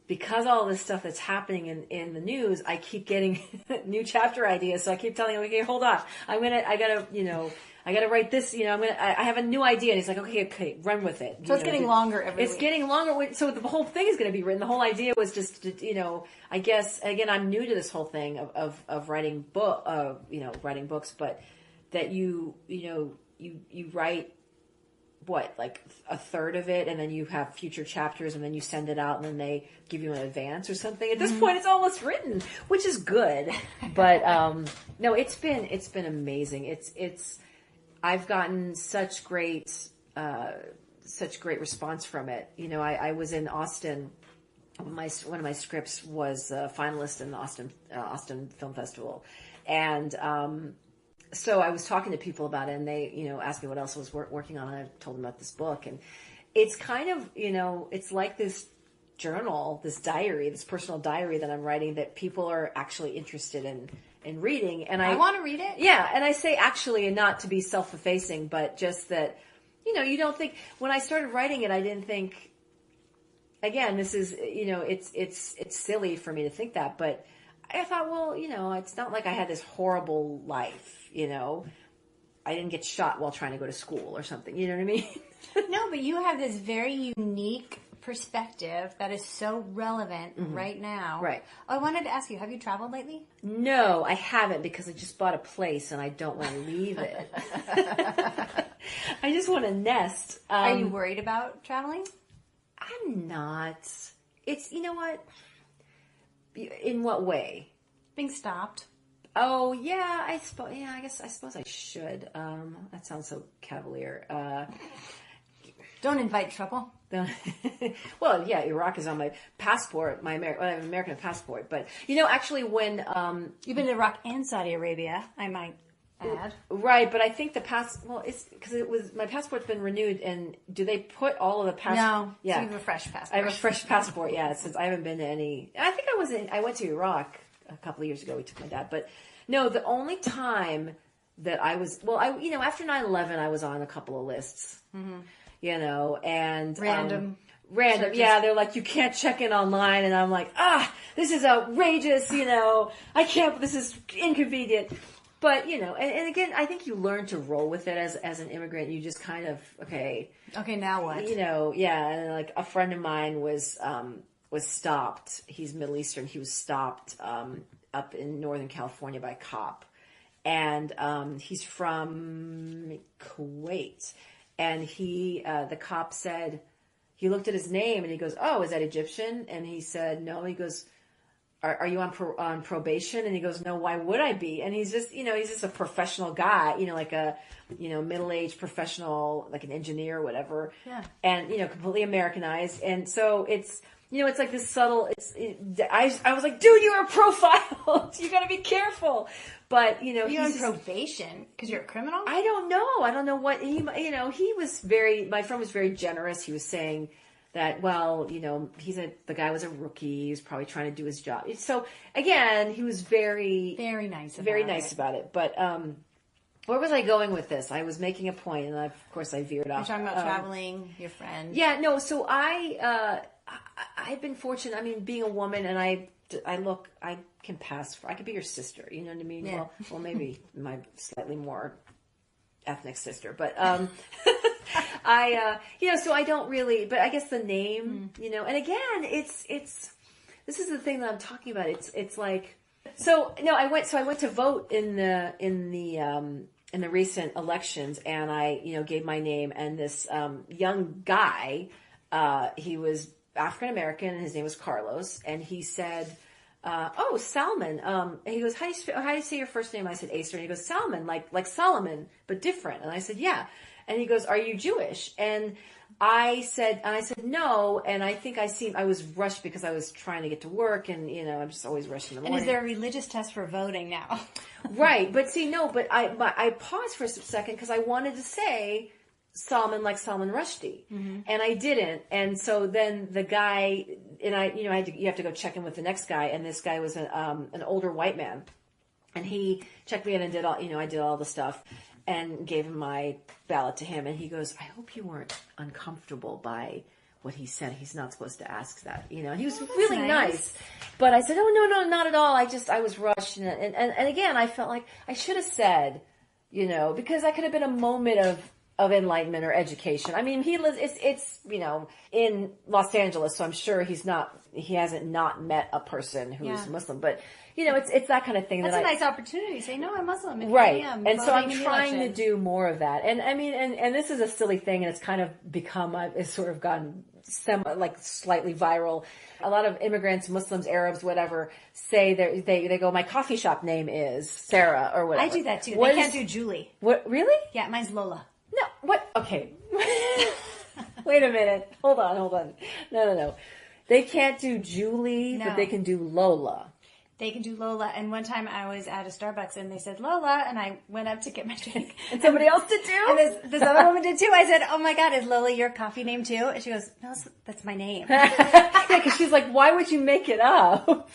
Because all this stuff that's happening in the news, I keep getting new chapter ideas. So I keep telling him, okay, hold on. I gotta write this, I have a new idea. And he's like, okay, run with it. So it's getting longer every week. It's getting longer. So the whole thing is going to be written. The whole idea was just, I guess, again, I'm new to this whole thing of writing writing books, but that you write, what, like a third of it, and then you have future chapters, and then you send it out, and then they give you an advance or something. At this point, it's almost written, which is good. But no, it's been amazing. I've gotten such great response from it. I was in Austin. One of my scripts was a finalist in the Austin Film Festival, and so I was talking to people about it, and they, asked me what else I was working on, and I told them about this book. And it's kind of, it's like this journal, this diary, this personal diary that I'm writing that people are actually interested in reading. And I want to read it. Yeah. And I say actually, and not to be self-effacing, but just that, you don't think, when I started writing it, I didn't think, again, this is, it's silly for me to think that, but I thought, well, it's not like I had this horrible life, I didn't get shot while trying to go to school or something, you know what I mean? No, but you have this very unique perspective that is so relevant right now. Right. Oh, I wanted to ask you, have you traveled lately? No, I haven't, because I just bought a place and I don't want to leave it. I just want to nest. Are you worried about traveling? I'm not. It's, you know what? In what way? Being stopped. Oh, yeah, I suppose I should. That sounds so cavalier. Don't invite trouble. Well, yeah, Iraq is on my passport, I have an American passport. But, actually when... You've been to Iraq and Saudi Arabia, I might add. Right, but I think it's because my passport's been renewed, and do they put all of the No, yeah. So you have a fresh passport. I have a fresh passport, yeah, since I haven't been to any... I think I went to Iraq a couple of years ago. We took my dad, but no, the only time that I was... Well, after 9/11, I was on a couple of lists, and... Random, yeah, they're like, you can't check in online, and I'm like, this is outrageous, I can't, this is inconvenient. But, and again, I think you learn to roll with it as an immigrant. You just kind of, okay, now what? Yeah. And like a friend of mine was stopped. He's Middle Eastern. He was stopped, up in Northern California by a cop. And, he's from Kuwait. And the cop said, he looked at his name and he goes, "Oh, is that Egyptian?" And he said, "No." He goes, Are you on probation? And he goes, "No, why would I be?" And he's just, he's just a professional guy, like a, middle-aged professional, like an engineer or whatever. Yeah. And, completely Americanized. And so it's, it's like this subtle, I was like, dude, you're profiled. You got to be careful. But, you're on probation because you're a criminal? I don't know what he was my friend was very generous. He was saying that, well, the guy was a rookie. He was probably trying to do his job. So again, he was very nice about it. But, where was I going with this? I was making a point, and of course I veered off. You're talking about traveling, your friend. Yeah, no. So I've been fortunate. I mean, being a woman, and I can pass I could be your sister. You know what I mean? Yeah. Well, maybe my slightly more ethnic sister, but so I don't really, but I guess the name, and again, it's this is the thing that I'm talking about. It's like, I went to vote in the recent elections, and I, gave my name, and this young guy, he was African American, and his name was Carlos, and he said, "Oh, Salman." And he goes, "How do you say your first name?" I said, "Ayser." And he goes, "Salman, like Solomon, but different." And I said, "Yeah." And he goes, "Are you Jewish?" And I said, "No." And I think I was rushed because I was trying to get to work, and I'm just always rushing in the morning. And is there a religious test for voting now? Right, but see, no, but I paused for a second because I wanted to say Salman, like Salman Rushdie, and I didn't. And so then the guy, and you have to go check in with the next guy, and this guy was an older white man, and he checked me in and did all, I did all the stuff, and gave him my ballot to him, and he goes, "I hope you weren't uncomfortable by what he said. He's not supposed to ask that." He was really nice. But I said, "Oh, no, not at all. I was rushed." And again, I felt like I should have said, because that could have been a moment of enlightenment or education. I mean, he lives, it's in Los Angeles, so I'm sure he hasn't not met a person who's Muslim, but it's that kind of thing. That's a nice opportunity. Say, "No, I'm Muslim." Right. And so I'm trying to do more of that. And I mean, and this is a silly thing, and it's kind of become, it's sort of gone slightly viral. A lot of immigrants, Muslims, Arabs, whatever, say they go, "My coffee shop name is Sarah," or whatever. I do that too. They can't do Julie. What, really? Yeah, mine's Lola. No, what? Okay. Wait a minute. Hold on. No. They can't do Julie, but they can do Lola. They can do Lola. And one time I was at a Starbucks and they said Lola, and I went up to get my drink. And somebody else did too? And this other woman did too. I said, "Oh my God, is Lola your coffee name too?" And she goes, "No, that's my name." Yeah, because she's like, "Why would you make it up?"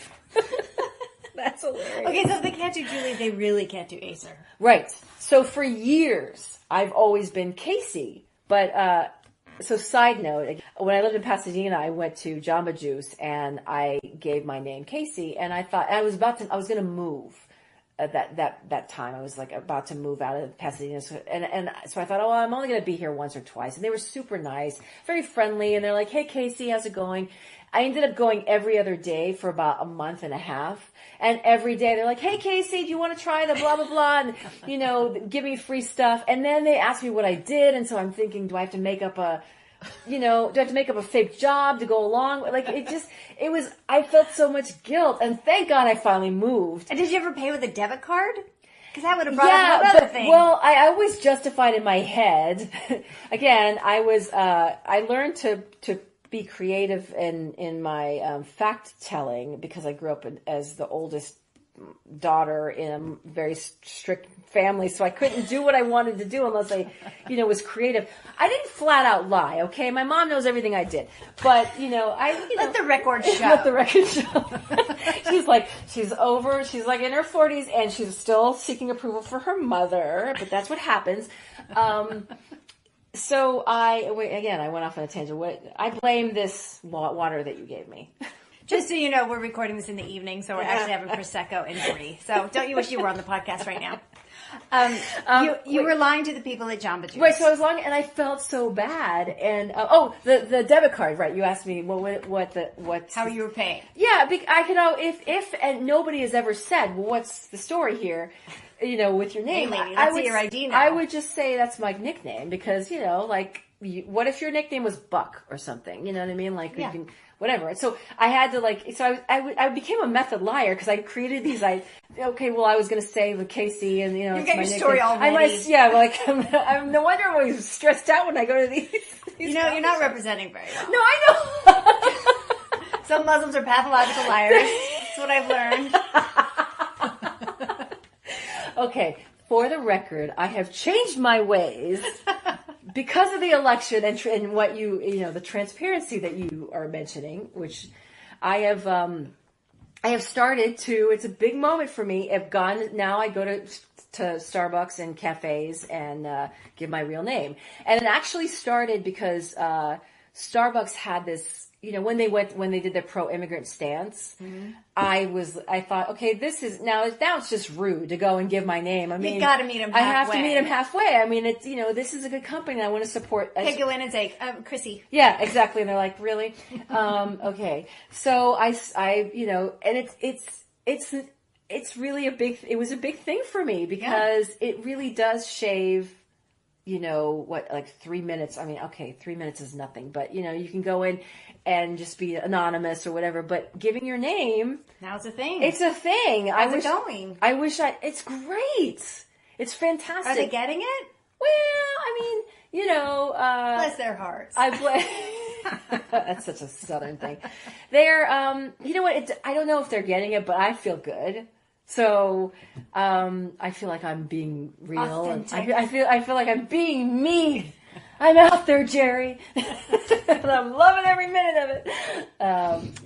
That's hilarious. Okay, so if they can't do Julie, they really can't do Ayser. Right. So for years, I've always been Casey. But, so side note, when I lived in Pasadena, I went to Jamba Juice and I gave my name Casey, and I thought I was going to move at that time. I was like about to move out of Pasadena. And so I thought, oh, I'm only going to be here once or twice. And they were super nice, very friendly. And they're like, "Hey, Casey, how's it going?" I ended up going every other day for about a month and a half. And every day they're like, "Hey, Casey, do you want to try the blah, blah, blah?" And, give me free stuff. And then they asked me what I did. And so I'm thinking, do I have to make up a fake job to go along? Like, I felt so much guilt. And thank God I finally moved. And did you ever pay with a debit card? Because that would have brought up another thing. Well, I always justified in my head. Again, I learned to be creative in my fact telling because I grew up as the oldest daughter in a very strict family, so I couldn't do what I wanted to do unless I, was creative. I didn't flat out lie, okay? My mom knows everything I did, but let the record show. Let the record show. she's like in her 40s and she's still seeking approval for her mother, but that's what happens. So I went off on a tangent. I blame this water that you gave me. Just so you know, we're recording this in the evening, so we're actually having Prosecco and brie. So don't you wish you were on the podcast right now? You were lying to the people at Jamba Juice. Right, so I was lying, and I felt so bad. And the debit card, right? You asked me how you were paying. Yeah, I could if and nobody has ever said, "Well, what's the story here?" With your name. Hey, lady, let's see your ID now. I would just say that's my nickname because, what if your nickname was Buck or something? You know what I mean? Like, you can, whatever. So I had to I became a method liar because I created these, I was going to say with Casey and, you it's get my your nickname. story already. I'm no wonder I'm always stressed out when I go to these you're not representing very well. No, I know. Some Muslims are pathological liars. That's what I've learned. Okay, for the record, I have changed my ways because of the election and what the transparency that you are mentioning, which I have started to. It's a big moment for me. I go to Starbucks and cafes and give my real name, and it actually started because Starbucks had this when they did their pro-immigrant stance, I thought, okay, now it's just rude to go and give my name. I mean, you got to meet him halfway. I have to meet him halfway. I mean, it's, this is a good company. I want to support. Hey, go in and say, Chrissy. Yeah, exactly. And they're like, really? Okay. So I, and it's really it was a big thing for me because it really does shave, like 3 minutes. I mean, okay, 3 minutes is nothing, but you can go in and just be anonymous or whatever, but giving your name. Now it's a thing. It's a thing. How's it going? It's great. It's fantastic. Are they getting it? Well, I mean, bless their hearts. That's such a Southern thing. They're, you know what? I don't know if they're getting it, but I feel good. So, I feel like I'm being real. Authentic. I feel like I'm being me. I'm out there, Jerry. And I'm loving every minute of it.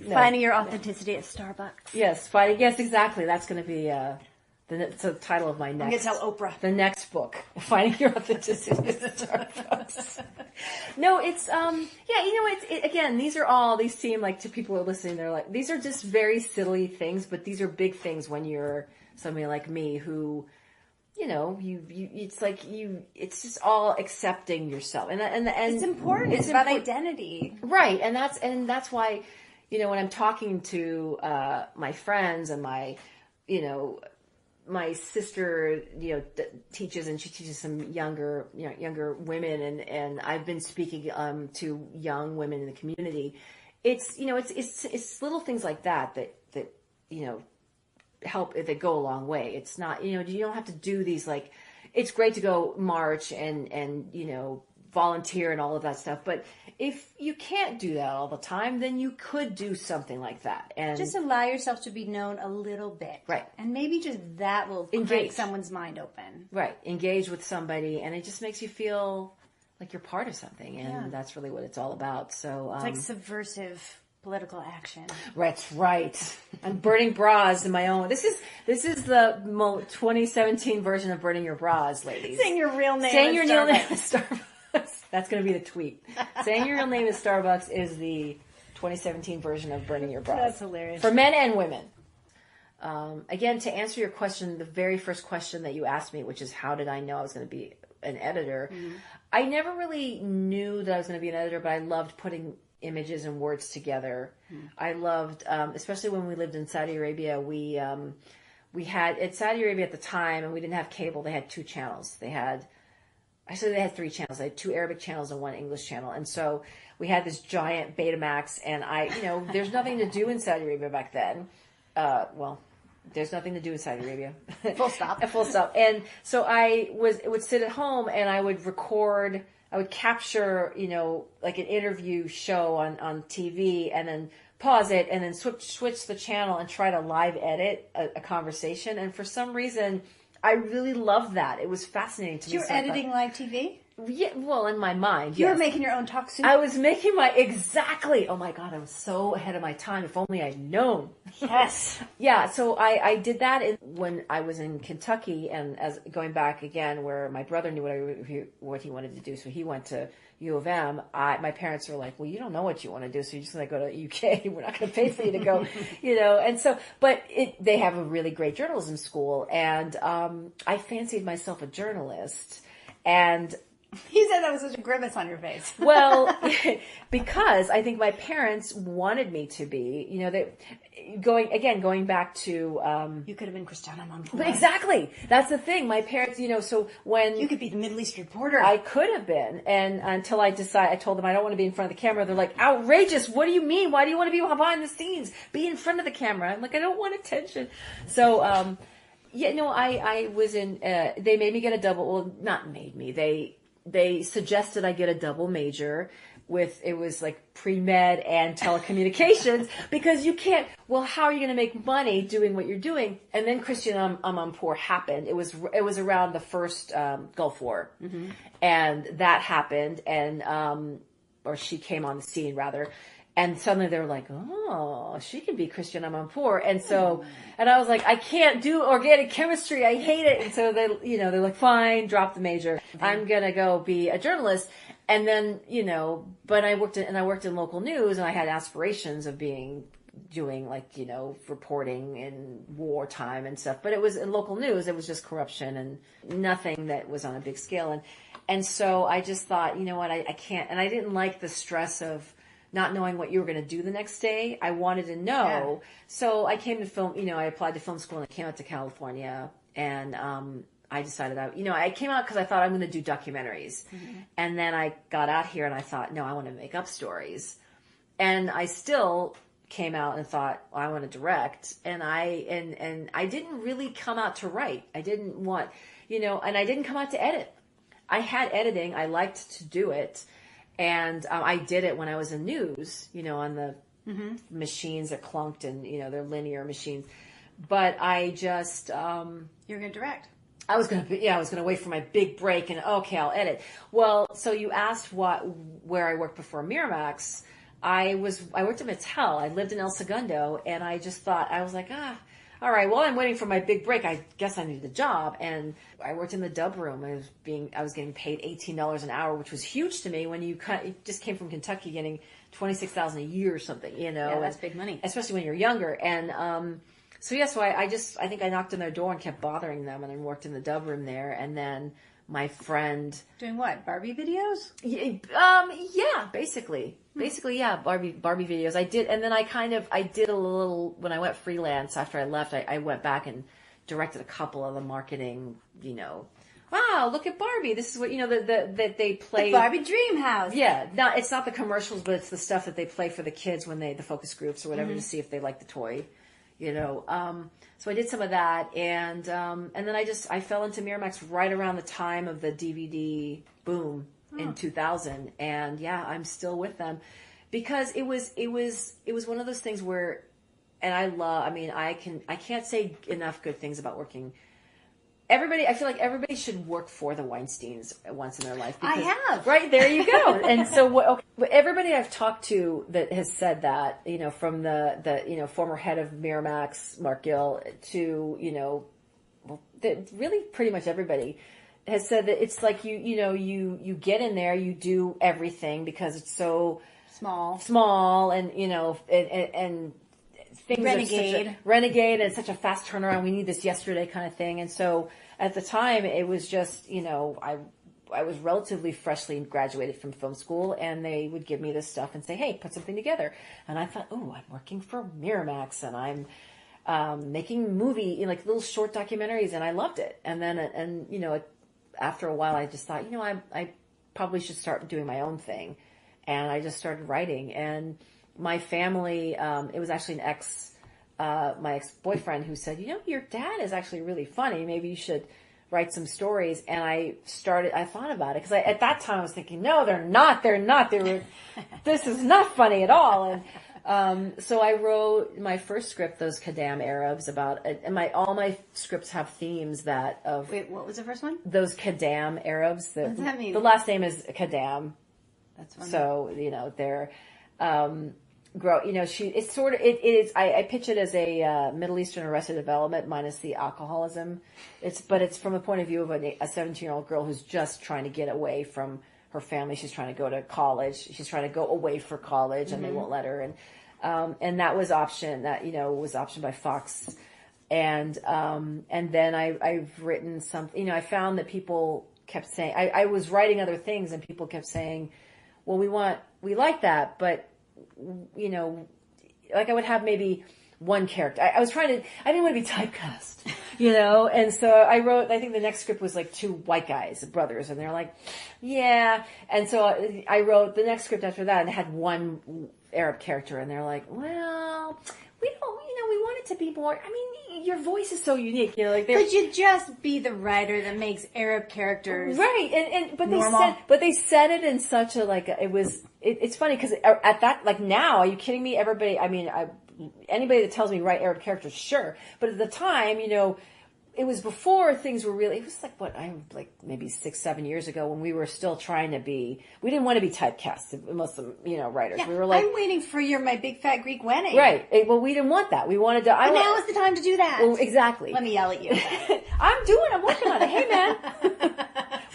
Finding your authenticity at Starbucks. Yes, exactly. That's going to be, it's the title of my next. I'm going to tell Oprah. The next book, Finding Your Authenticity at Starbucks. No, it's, again, these seem like to people who are listening, they're like, these are just very silly things, but these are big things when you're somebody like me who, it's just all accepting yourself. And it's important. It's about identity. Right. And that's why, when I'm talking to, my friends and my sister, teaches, and she teaches some younger women, and I've been speaking to young women in the community. It's little things like that help, that go a long way. It's not, you don't have to do these, like, it's great to go march and volunteer and all of that stuff, but if you can't do that all the time, then you could do something like that and just allow yourself to be known a little bit, right? And maybe just that will break someone's mind open, right? Engage with somebody, and it just makes you feel like you're part of something, and that's really what it's all about. So it's like subversive political action. That's right. I'm burning bras in my own. This is the 2017 version of burning your bras, ladies. Saying your real name. Saying your real name at Starbucks. That's going to be the tweet. Saying your real name at Starbucks is the 2017 version of burning your bras. That's hilarious. For men and women. Again, to answer your question, the very first question that you asked me, which is how did I know I was going to be an editor? Mm-hmm. I never really knew that I was going to be an editor, but I loved putting images and words together. I loved, especially when we lived in Saudi Arabia, we had, at Saudi Arabia at the time, and we didn't have cable, they had 2 channels. They had 3 channels. They had 2 Arabic channels and 1 English channel. And so we had this giant Betamax, and there's nothing to do in Saudi Arabia back then. There's nothing to do in Saudi Arabia. Full stop. Full stop. And so I would sit at home and I would record, I would capture, like an interview show on TV, and then pause it and then switch the channel and try to live edit a conversation. And for some reason, I really loved that. It was fascinating to me. You were editing live TV? Yeah, well, in my mind, You yes. were making your own talk soup? I was making exactly. Oh my God, I was so ahead of my time. If only I'd known. Yes. Yeah, so I did that when I was in Kentucky, and as going back again, where my brother knew what he wanted to do, so he went to U of M. My parents were like, well, you don't know what you want to do, so you're just going to go to UK. We're not going to pay for you to go, And so, but they have a really great journalism school, and I fancied myself a journalist, and you said that with such a grimace on your face. Well, because I think my parents wanted me to be, going back to... you could have been Cristiano Monfort. Exactly. That's the thing. My parents, so when... You could be the Middle East reporter. I could have been. And until I told them I don't want to be in front of the camera. They're like, outrageous. What do you mean? Why do you want to be behind the scenes? Be in front of the camera. I'm like, I don't want attention. So, I was in... they made me get a double... Well, not made me. They suggested I get a double major it was like pre-med and telecommunications because you can't, how are you going to make money doing what you're doing? And then Christian Amanpour happened. It was around the first Gulf War. Mm-hmm. And that happened, and, or she came on the scene rather. And suddenly they were like, oh, she can be Christian Amanpour. And so, and I was like, I can't do organic chemistry. I hate it. And so they're like, fine, drop the major. I'm going to go be a journalist. And then, but I worked in local news, and I had aspirations of doing like, reporting in wartime and stuff. But it was in local news, it was just corruption and nothing that was on a big scale. And so I just thought, you know what, I can't. And I didn't like the stress of not knowing what you were going to do the next day. I wanted to know. Yeah. So I came to film, I applied to film school and I came out to California, and I decided I came out because I thought I'm going to do documentaries. Mm-hmm. And then I got out here and I thought, no, I want to make up stories. And I still came out and thought, well, I want to direct. And I didn't really come out to write. I didn't want, and I didn't come out to edit. I had editing. I liked to do it. And I did it when I was in news, on the mm-hmm. machines that clunked and, they're linear machines. But I just... You're going to direct. I was going to wait for my big break and, okay, I'll edit. Well, so you asked where I worked before Miramax. I worked at Mattel. I lived in El Segundo, and I just thought, I was like, all right, well, I'm waiting for my big break. I guess I needed a job. And I worked in the dub room. I was getting paid $18 an hour, which was huge to me when you just came from Kentucky getting $26,000 a year or something, Yeah, that's big money. Especially when you're younger. And, so I think I knocked on their door and kept bothering them, and then worked in the dub room there. And then my friend... Doing what? Barbie videos? Yeah, basically. Basically, yeah, Barbie videos. I did, and then I did a little, when I went freelance after I left, I went back and directed a couple of the marketing, wow, look at Barbie. This is what, that they play. The Barbie Dream House. Yeah. Now, it's not the commercials, but it's the stuff that they play for the kids when the focus groups or whatever, mm-hmm. to see if they like the toy. So I did some of that, and then I fell into Miramax right around the time of the DVD boom in 2000, and yeah, I'm still with them because it was one of those things where, and I can't say enough good things about working. I feel like everybody should work for the Weinsteins once in their life. Because, I have. Right, there you go. And so everybody I've talked to that has said that, from the former head of Miramax, Mark Gill, to, really pretty much everybody has said that it's like you get in there, you do everything because it's so small and, and things renegade and such a fast turnaround. We need this yesterday kind of thing. And so at the time it was just, I was relatively freshly graduated from film school, and they would give me this stuff and say, hey, put something together. And I thought, oh, I'm working for Miramax, and I'm making like little short documentaries, and I loved it. And then, after a while I just thought, I probably should start doing my own thing. And I just started writing, and my family, it was actually my ex-boyfriend who said, your dad is actually really funny. Maybe you should write some stories. And I thought about it because at that time I was thinking, no, they're not. This is not funny at all. And so I wrote my first script, those Kadam Arabs, and all my scripts have themes Wait, what was the first one? Those Kadam Arabs. What does that mean? The last name is Kadam. That's funny. So, they're, it is, I pitch it as a Middle Eastern Arrested Development minus the alcoholism. But it's from the point of view of a 17-year-old girl who's just trying to get away from her family. She's trying to go to college. She's trying to go away for college, and mm-hmm. they won't let her. And that was optioned by Fox. And then I've written something, I found that people kept saying, I was writing other things, and people kept saying, well, we like that, but like I would have maybe one character. I didn't want to be typecast, and so I wrote, I think the next script was like two white guys, brothers, and they're like, yeah. And so I wrote the next script after that and had one Arab character, and they're like, well, we don't, we want it to be more, your voice is so unique, Could you just be the writer that makes Arab characters right? But normal? They said it in such a it's funny because at that, like, now, are you kidding me? Everybody, anybody that tells me write Arab characters, sure, but at the time, it was before things were really, it was maybe 6-7 years ago when we were still trying to we didn't want to be typecast, most of them, writers. Yeah, we were like, I'm waiting for my big fat Greek wedding. Right. Well, we didn't want that. We wanted to. But now is the time to do that. Well, exactly. Let me yell at you. I'm working on it. Hey, man.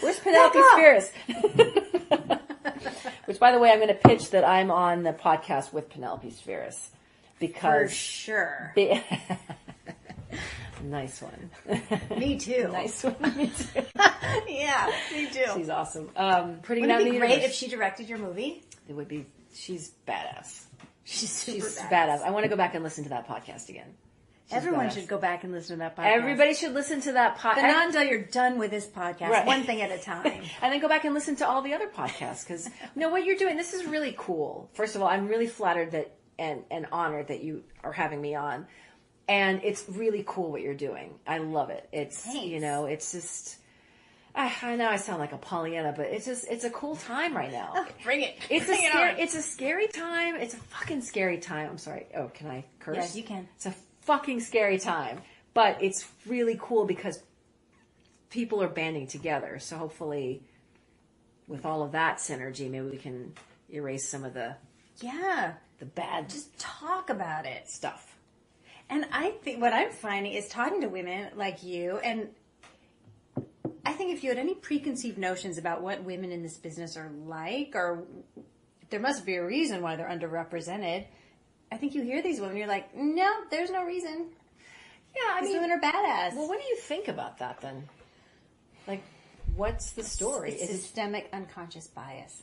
Where's Penelope Spears? Which, by the way, I'm going to pitch that I'm on the podcast with Penelope Spheris. Because... For sure. Nice one. Me too. Nice one. Me too. Yeah, me too. She's awesome. Wouldn't it be great if she directed your movie? It would be. She's badass. She's super badass. I want to go back and listen to that podcast again. Everyone should go back and listen to that podcast. Everybody should listen to that podcast. But not until you're done with this podcast. Right. One thing at a time. And then go back and listen to all the other podcasts. Because, what you're doing, this is really cool. First of all, I'm really flattered that and honored that you are having me on. And it's really cool what you're doing. I love it. It's, Thanks. It's just... I know I sound like a Pollyanna, but it's a cool time right now. Oh, bring it. It's a scary time. It's a fucking scary time. I'm sorry. Oh, can I curse? Yes, you can. It's a fucking scary time, but it's really cool because people are banding together. So hopefully with all of that synergy, maybe we can erase some of the bad just talk about it stuff. And I think what I'm finding is talking to women like you, and I think if you had any preconceived notions about what women in this business are like, or there must be a reason why they're underrepresented, I think you hear these women, you're like, no, there's no reason. Yeah, these women are badass. Well, what do you think about that then? Like, what's the story? It's systemic unconscious bias.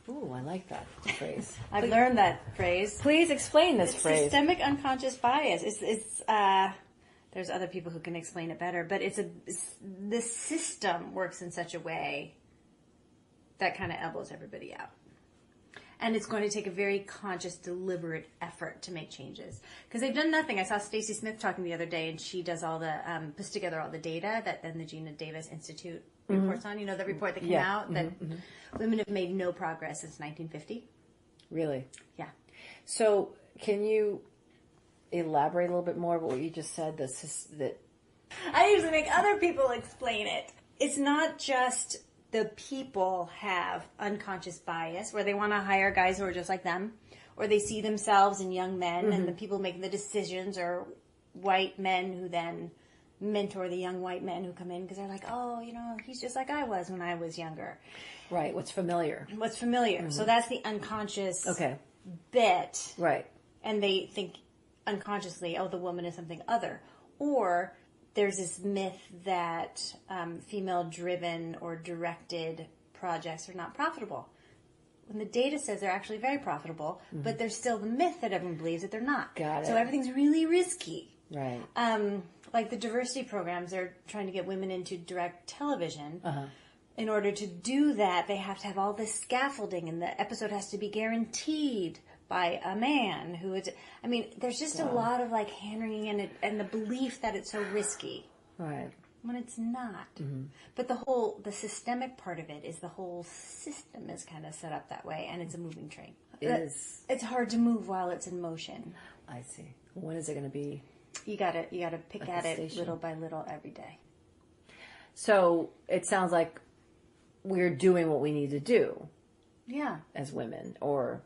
Ooh, I like that phrase. I've learned that phrase. Please explain this phrase. Systemic unconscious bias. There's other people who can explain it better, but the system works in such a way that kind of elbows everybody out. And it's going to take a very conscious, deliberate effort to make changes. Because they've done nothing. I saw Stacey Smith talking the other day, and she does puts together all the data that then the Gina Davis Institute reports on. The report that came out that women have made no progress since 1950. Really? Yeah. So can you elaborate a little bit more about what you just said? That I usually make other people explain it. It's not just the people have unconscious bias where they want to hire guys who are just like them, or they see themselves in young men, and the people making the decisions are white men who then mentor the young white men who come in because they're like, oh, he's just like I was when I was younger. Right. What's familiar. So that's the unconscious bit. Right. And they think unconsciously, oh, the woman is something other. Or there's this myth that female-driven or directed projects are not profitable. When the data says they're actually very profitable, but there's still the myth that everyone believes that they're not. Got it. So everything's really risky. Right. Like the diversity programs, they're trying to get women into direct television. In order to do that, they have to have all this scaffolding, and the episode has to be guaranteed by a man who is, there's just a lot of like hand-wringing in it and the belief that it's so risky. Right. When it's not. But the systemic part of it is the whole system is kind of set up that way, and it's a moving train. It's hard to move while it's in motion. I see. When is it going to be? You gotta pick at it little by little every day. So it sounds like we're doing what we need to do. Yeah. As women, or...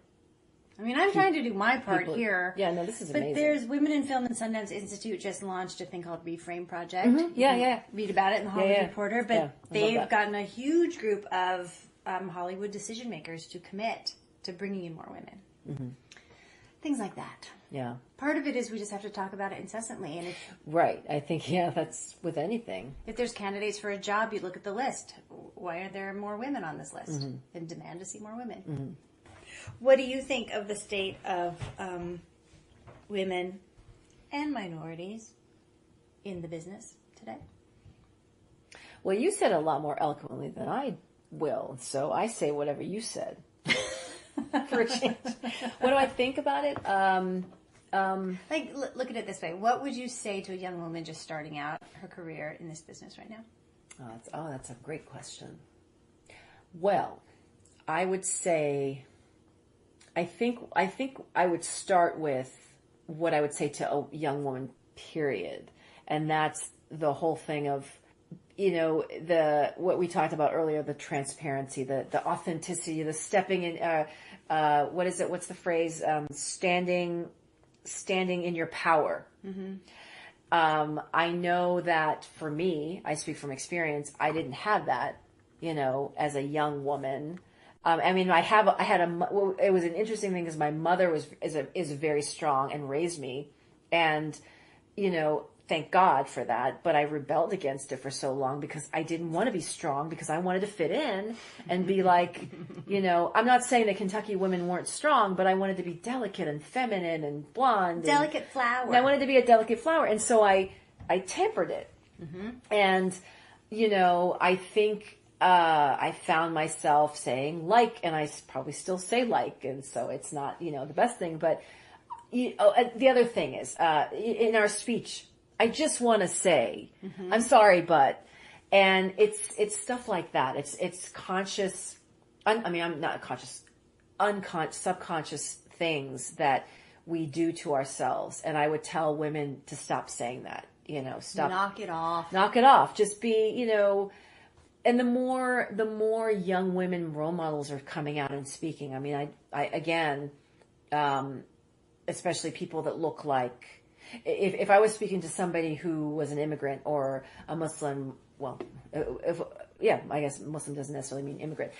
I'm trying to do my part here. Yeah, no, this is amazing. But there's Women in Film and Sundance Institute just launched a thing called Reframe Project. Yeah. Read about it in the Hollywood Reporter. But they've gotten a huge group of Hollywood decision makers to commit to bringing in more women. Things like that. Yeah. Part of it is we just have to talk about it incessantly. And right. I think, that's with anything. If there's candidates for a job, you look at the list. Why are there more women on this list? And demand to see more women. What do you think of the state of women and minorities in the business today? Well, you said a lot more eloquently than I will, so I say whatever you said. For a change. What do I think about it? Look at it this way. What would you say to a young woman just starting out her career in this business right now? That's a great question. Well, I would say... I think I would start with what I would say to a young woman, period. And that's the whole thing of, what we talked about earlier, the transparency, the authenticity, the stepping in, what is it? What's the phrase? Standing in your power. I know that for me, I speak from experience, I didn't have that, as a young woman. I mean, well, it was an interesting thing because my mother is very strong and raised me, and thank God for that. But I rebelled against it for so long because I didn't want to be strong because I wanted to fit in and be like, I'm not saying that Kentucky women weren't strong, but I wanted to be delicate and feminine and blonde, delicate flower. And I wanted to be a delicate flower, and so I tempered it, and I think. I found myself saying and I probably still say and so it's not, the best thing, but, the other thing is, in our speech, I just want to say, I'm sorry, but, and it's stuff like that. It's conscious, I'm not conscious, subconscious things that we do to ourselves. And I would tell women to stop saying that, stop. Knock it off. Just be, and the more young women role models are coming out and speaking. I mean, I again, especially people that look like, if I was speaking to somebody who was an immigrant or a Muslim, I guess Muslim doesn't necessarily mean immigrant.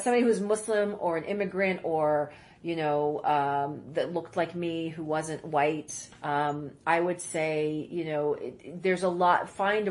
Somebody who's Muslim or an immigrant or, that looked like me, who wasn't white, I would say, there's a lot, find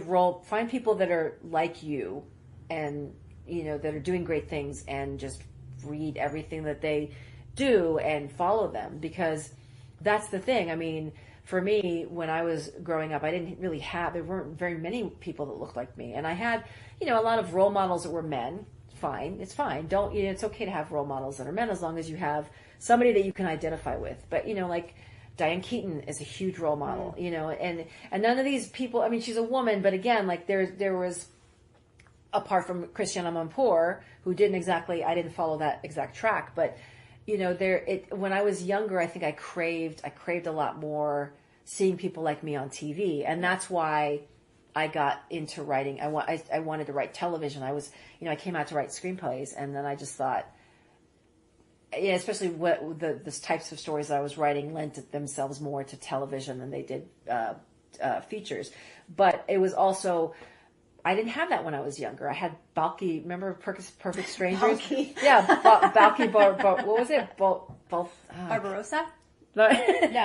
people that are like you and, that are doing great things and just read everything that they do and follow them, because that's the thing. I mean, for me, when I was growing up, there weren't very many people that looked like me. And I had, a lot of role models that were men. Fine. It's fine. It's okay to have role models that are men as long as you have somebody that you can identify with. But, like Diane Keaton is a huge role model, and none of these people, I mean, she's a woman, but again, like there was, apart from Christiane Amanpour, who I didn't follow that exact track, but, when I was younger, I think I craved a lot more seeing people like me on TV. And that's why I got into writing. I wanted to write television. I came out to write screenplays, and then I just thought, especially what the types of stories that I was writing lent themselves more to television than they did features. But it was also, I didn't have that when I was younger. I had Balky, remember Perfect Strangers? Balky. Yeah, Balky what was it? Barbarossa? No,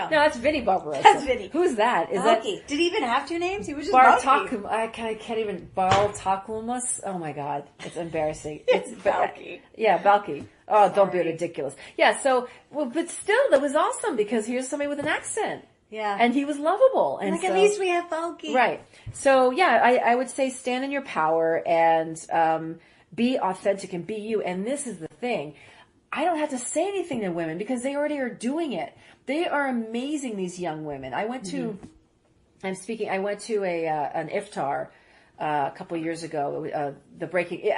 that's Vinny Barbarossa. That's Vinny. Who's that? Is Balky. that? Did he even have two names? He was just Balky. I can't even. Baltakumas. Oh my God, it's embarrassing. It's Balky. Yeah, Balky. Oh, don't be ridiculous. Yeah. So, but still, that was awesome because here's somebody with an accent. Yeah. And he was lovable. And at least we have Balky. Right. So yeah, I would say stand in your power and be authentic and be you. And this is the thing. I don't have to say anything to women because they already are doing it. They are amazing, these young women. I went to an iftar a couple of years ago. The breaking.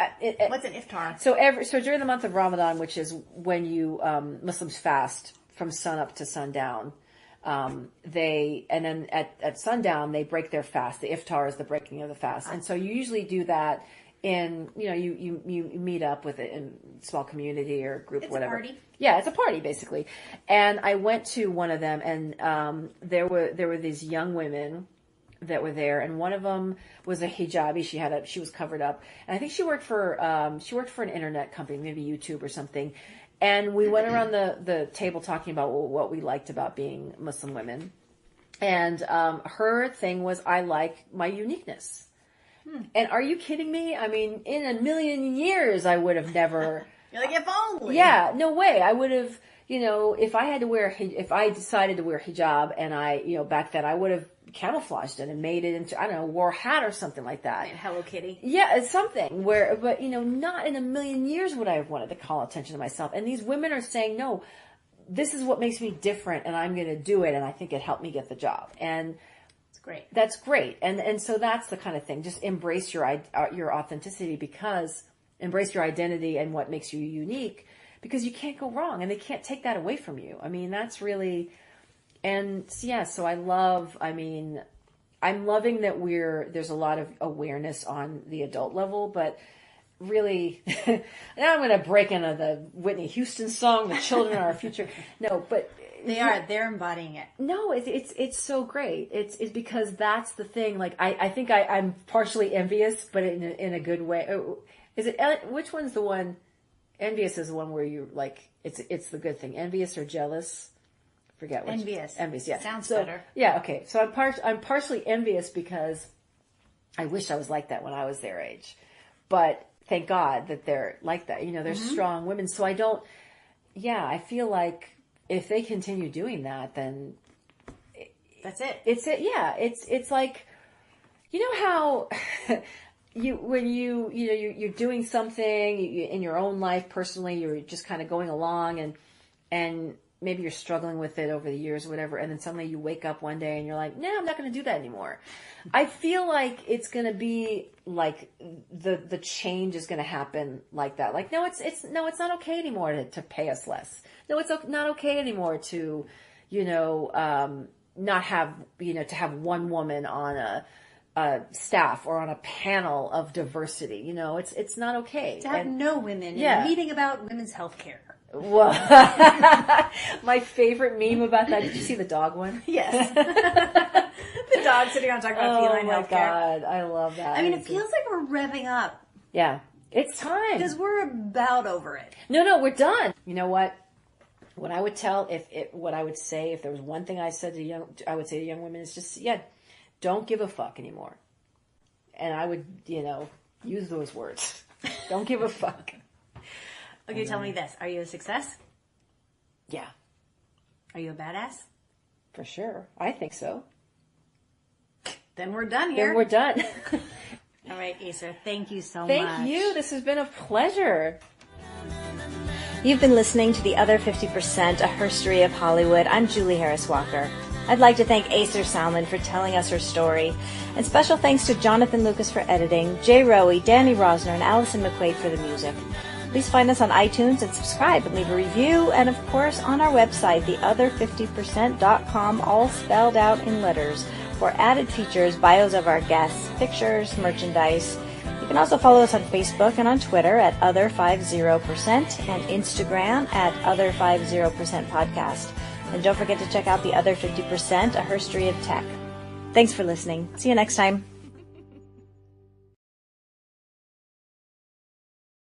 What's an iftar? So during the month of Ramadan, which is when you Muslims fast from sun up to sundown, and then at sundown they break their fast. The iftar is the breaking of the fast, and so you usually do that. You meet up with it in a small community or group, it's whatever. It's a party. Yeah, it's a party basically. And I went to one of them, and there were these young women that were there, and one of them was a hijabi. She was covered up, and I think she worked for an internet company, maybe YouTube or something. And we went around the table talking about what we liked about being Muslim women, and her thing was, I like my uniqueness. And are you kidding me? I mean, in a million years, I would have never. You're like, if only. Yeah, no way. I would have, if I decided to wear hijab and back then I would have camouflaged it and made it into, I don't know, wore a hat or something like that. Hello Kitty. Yeah, it's something but not in a million years would I have wanted to call attention to myself. And these women are saying, no, this is what makes me different and I'm going to do it. And I think it helped me get the job. And great. That's great. And so that's the kind of thing. Just embrace your authenticity, because embrace your identity and what makes you unique, because you can't go wrong and they can't take that away from you. I mean, that's really, and yeah, so I'm loving that there's a lot of awareness on the adult level, but really, now I'm going to break into the Whitney Houston song, "The Children Are Our Future." No, but they're embodying it. No, it's so great. It's because that's the thing. Like, I think I'm partially envious, but in a good way. Is it, which one's the one? envious is the one where you like, it's the good thing. Envious or jealous? Forget which. Envious. Envious, yeah. Sounds better. Yeah, okay. So I'm partially envious because I wish I was like that when I was their age. But thank God that they're like that. You know, they're strong women. So I feel like if they continue doing that, then that's it. It's it. Yeah. It's like, you know how when you're doing something in your own life personally, you're just kind of going along and maybe you're struggling with it over the years or whatever, and then suddenly you wake up one day and you're like, no, I'm not going to do that anymore. I feel like it's going to be like the change is going to happen like that. Like, no, it's not okay anymore to pay us less. No, it's not okay anymore to, not have, to have one woman on a staff or on a panel of diversity. It's not okay. To have no women in a meeting about women's health care. Well, my favorite meme about that. Did you see the dog one? Yes. The dog sitting around talking about feline health care. Oh my God, I love that. I mean, it feels like we're revving up. Yeah, it's time. Because we're about over it. No, we're done. You know what? What I would say if there was one thing I would say to young women is just, don't give a fuck anymore. And I would, use those words. Don't give a fuck. Okay, tell me this. Are you a success? Yeah. Are you a badass? For sure. I think so. Then we're done here. Then we're done. All right, Ayser, thank you so much. Thank you. This has been a pleasure. You've been listening to The Other 50%, A Herstory of Hollywood. I'm Julie Harris Walker. I'd like to thank Ayser Salman for telling us her story. And special thanks to Jonathan Lucas for editing, Jay Rowe, Danny Rosner, and Allison McQuaid for the music. Please find us on iTunes and subscribe and leave a review. And of course, on our website, theother50%.com, all spelled out in letters, for added features, bios of our guests, pictures, merchandise. You can also follow us on Facebook and on Twitter at Other50% and Instagram at Other50% Podcast. And don't forget to check out The Other 50%, A Herstory of Tech. Thanks for listening. See you next time.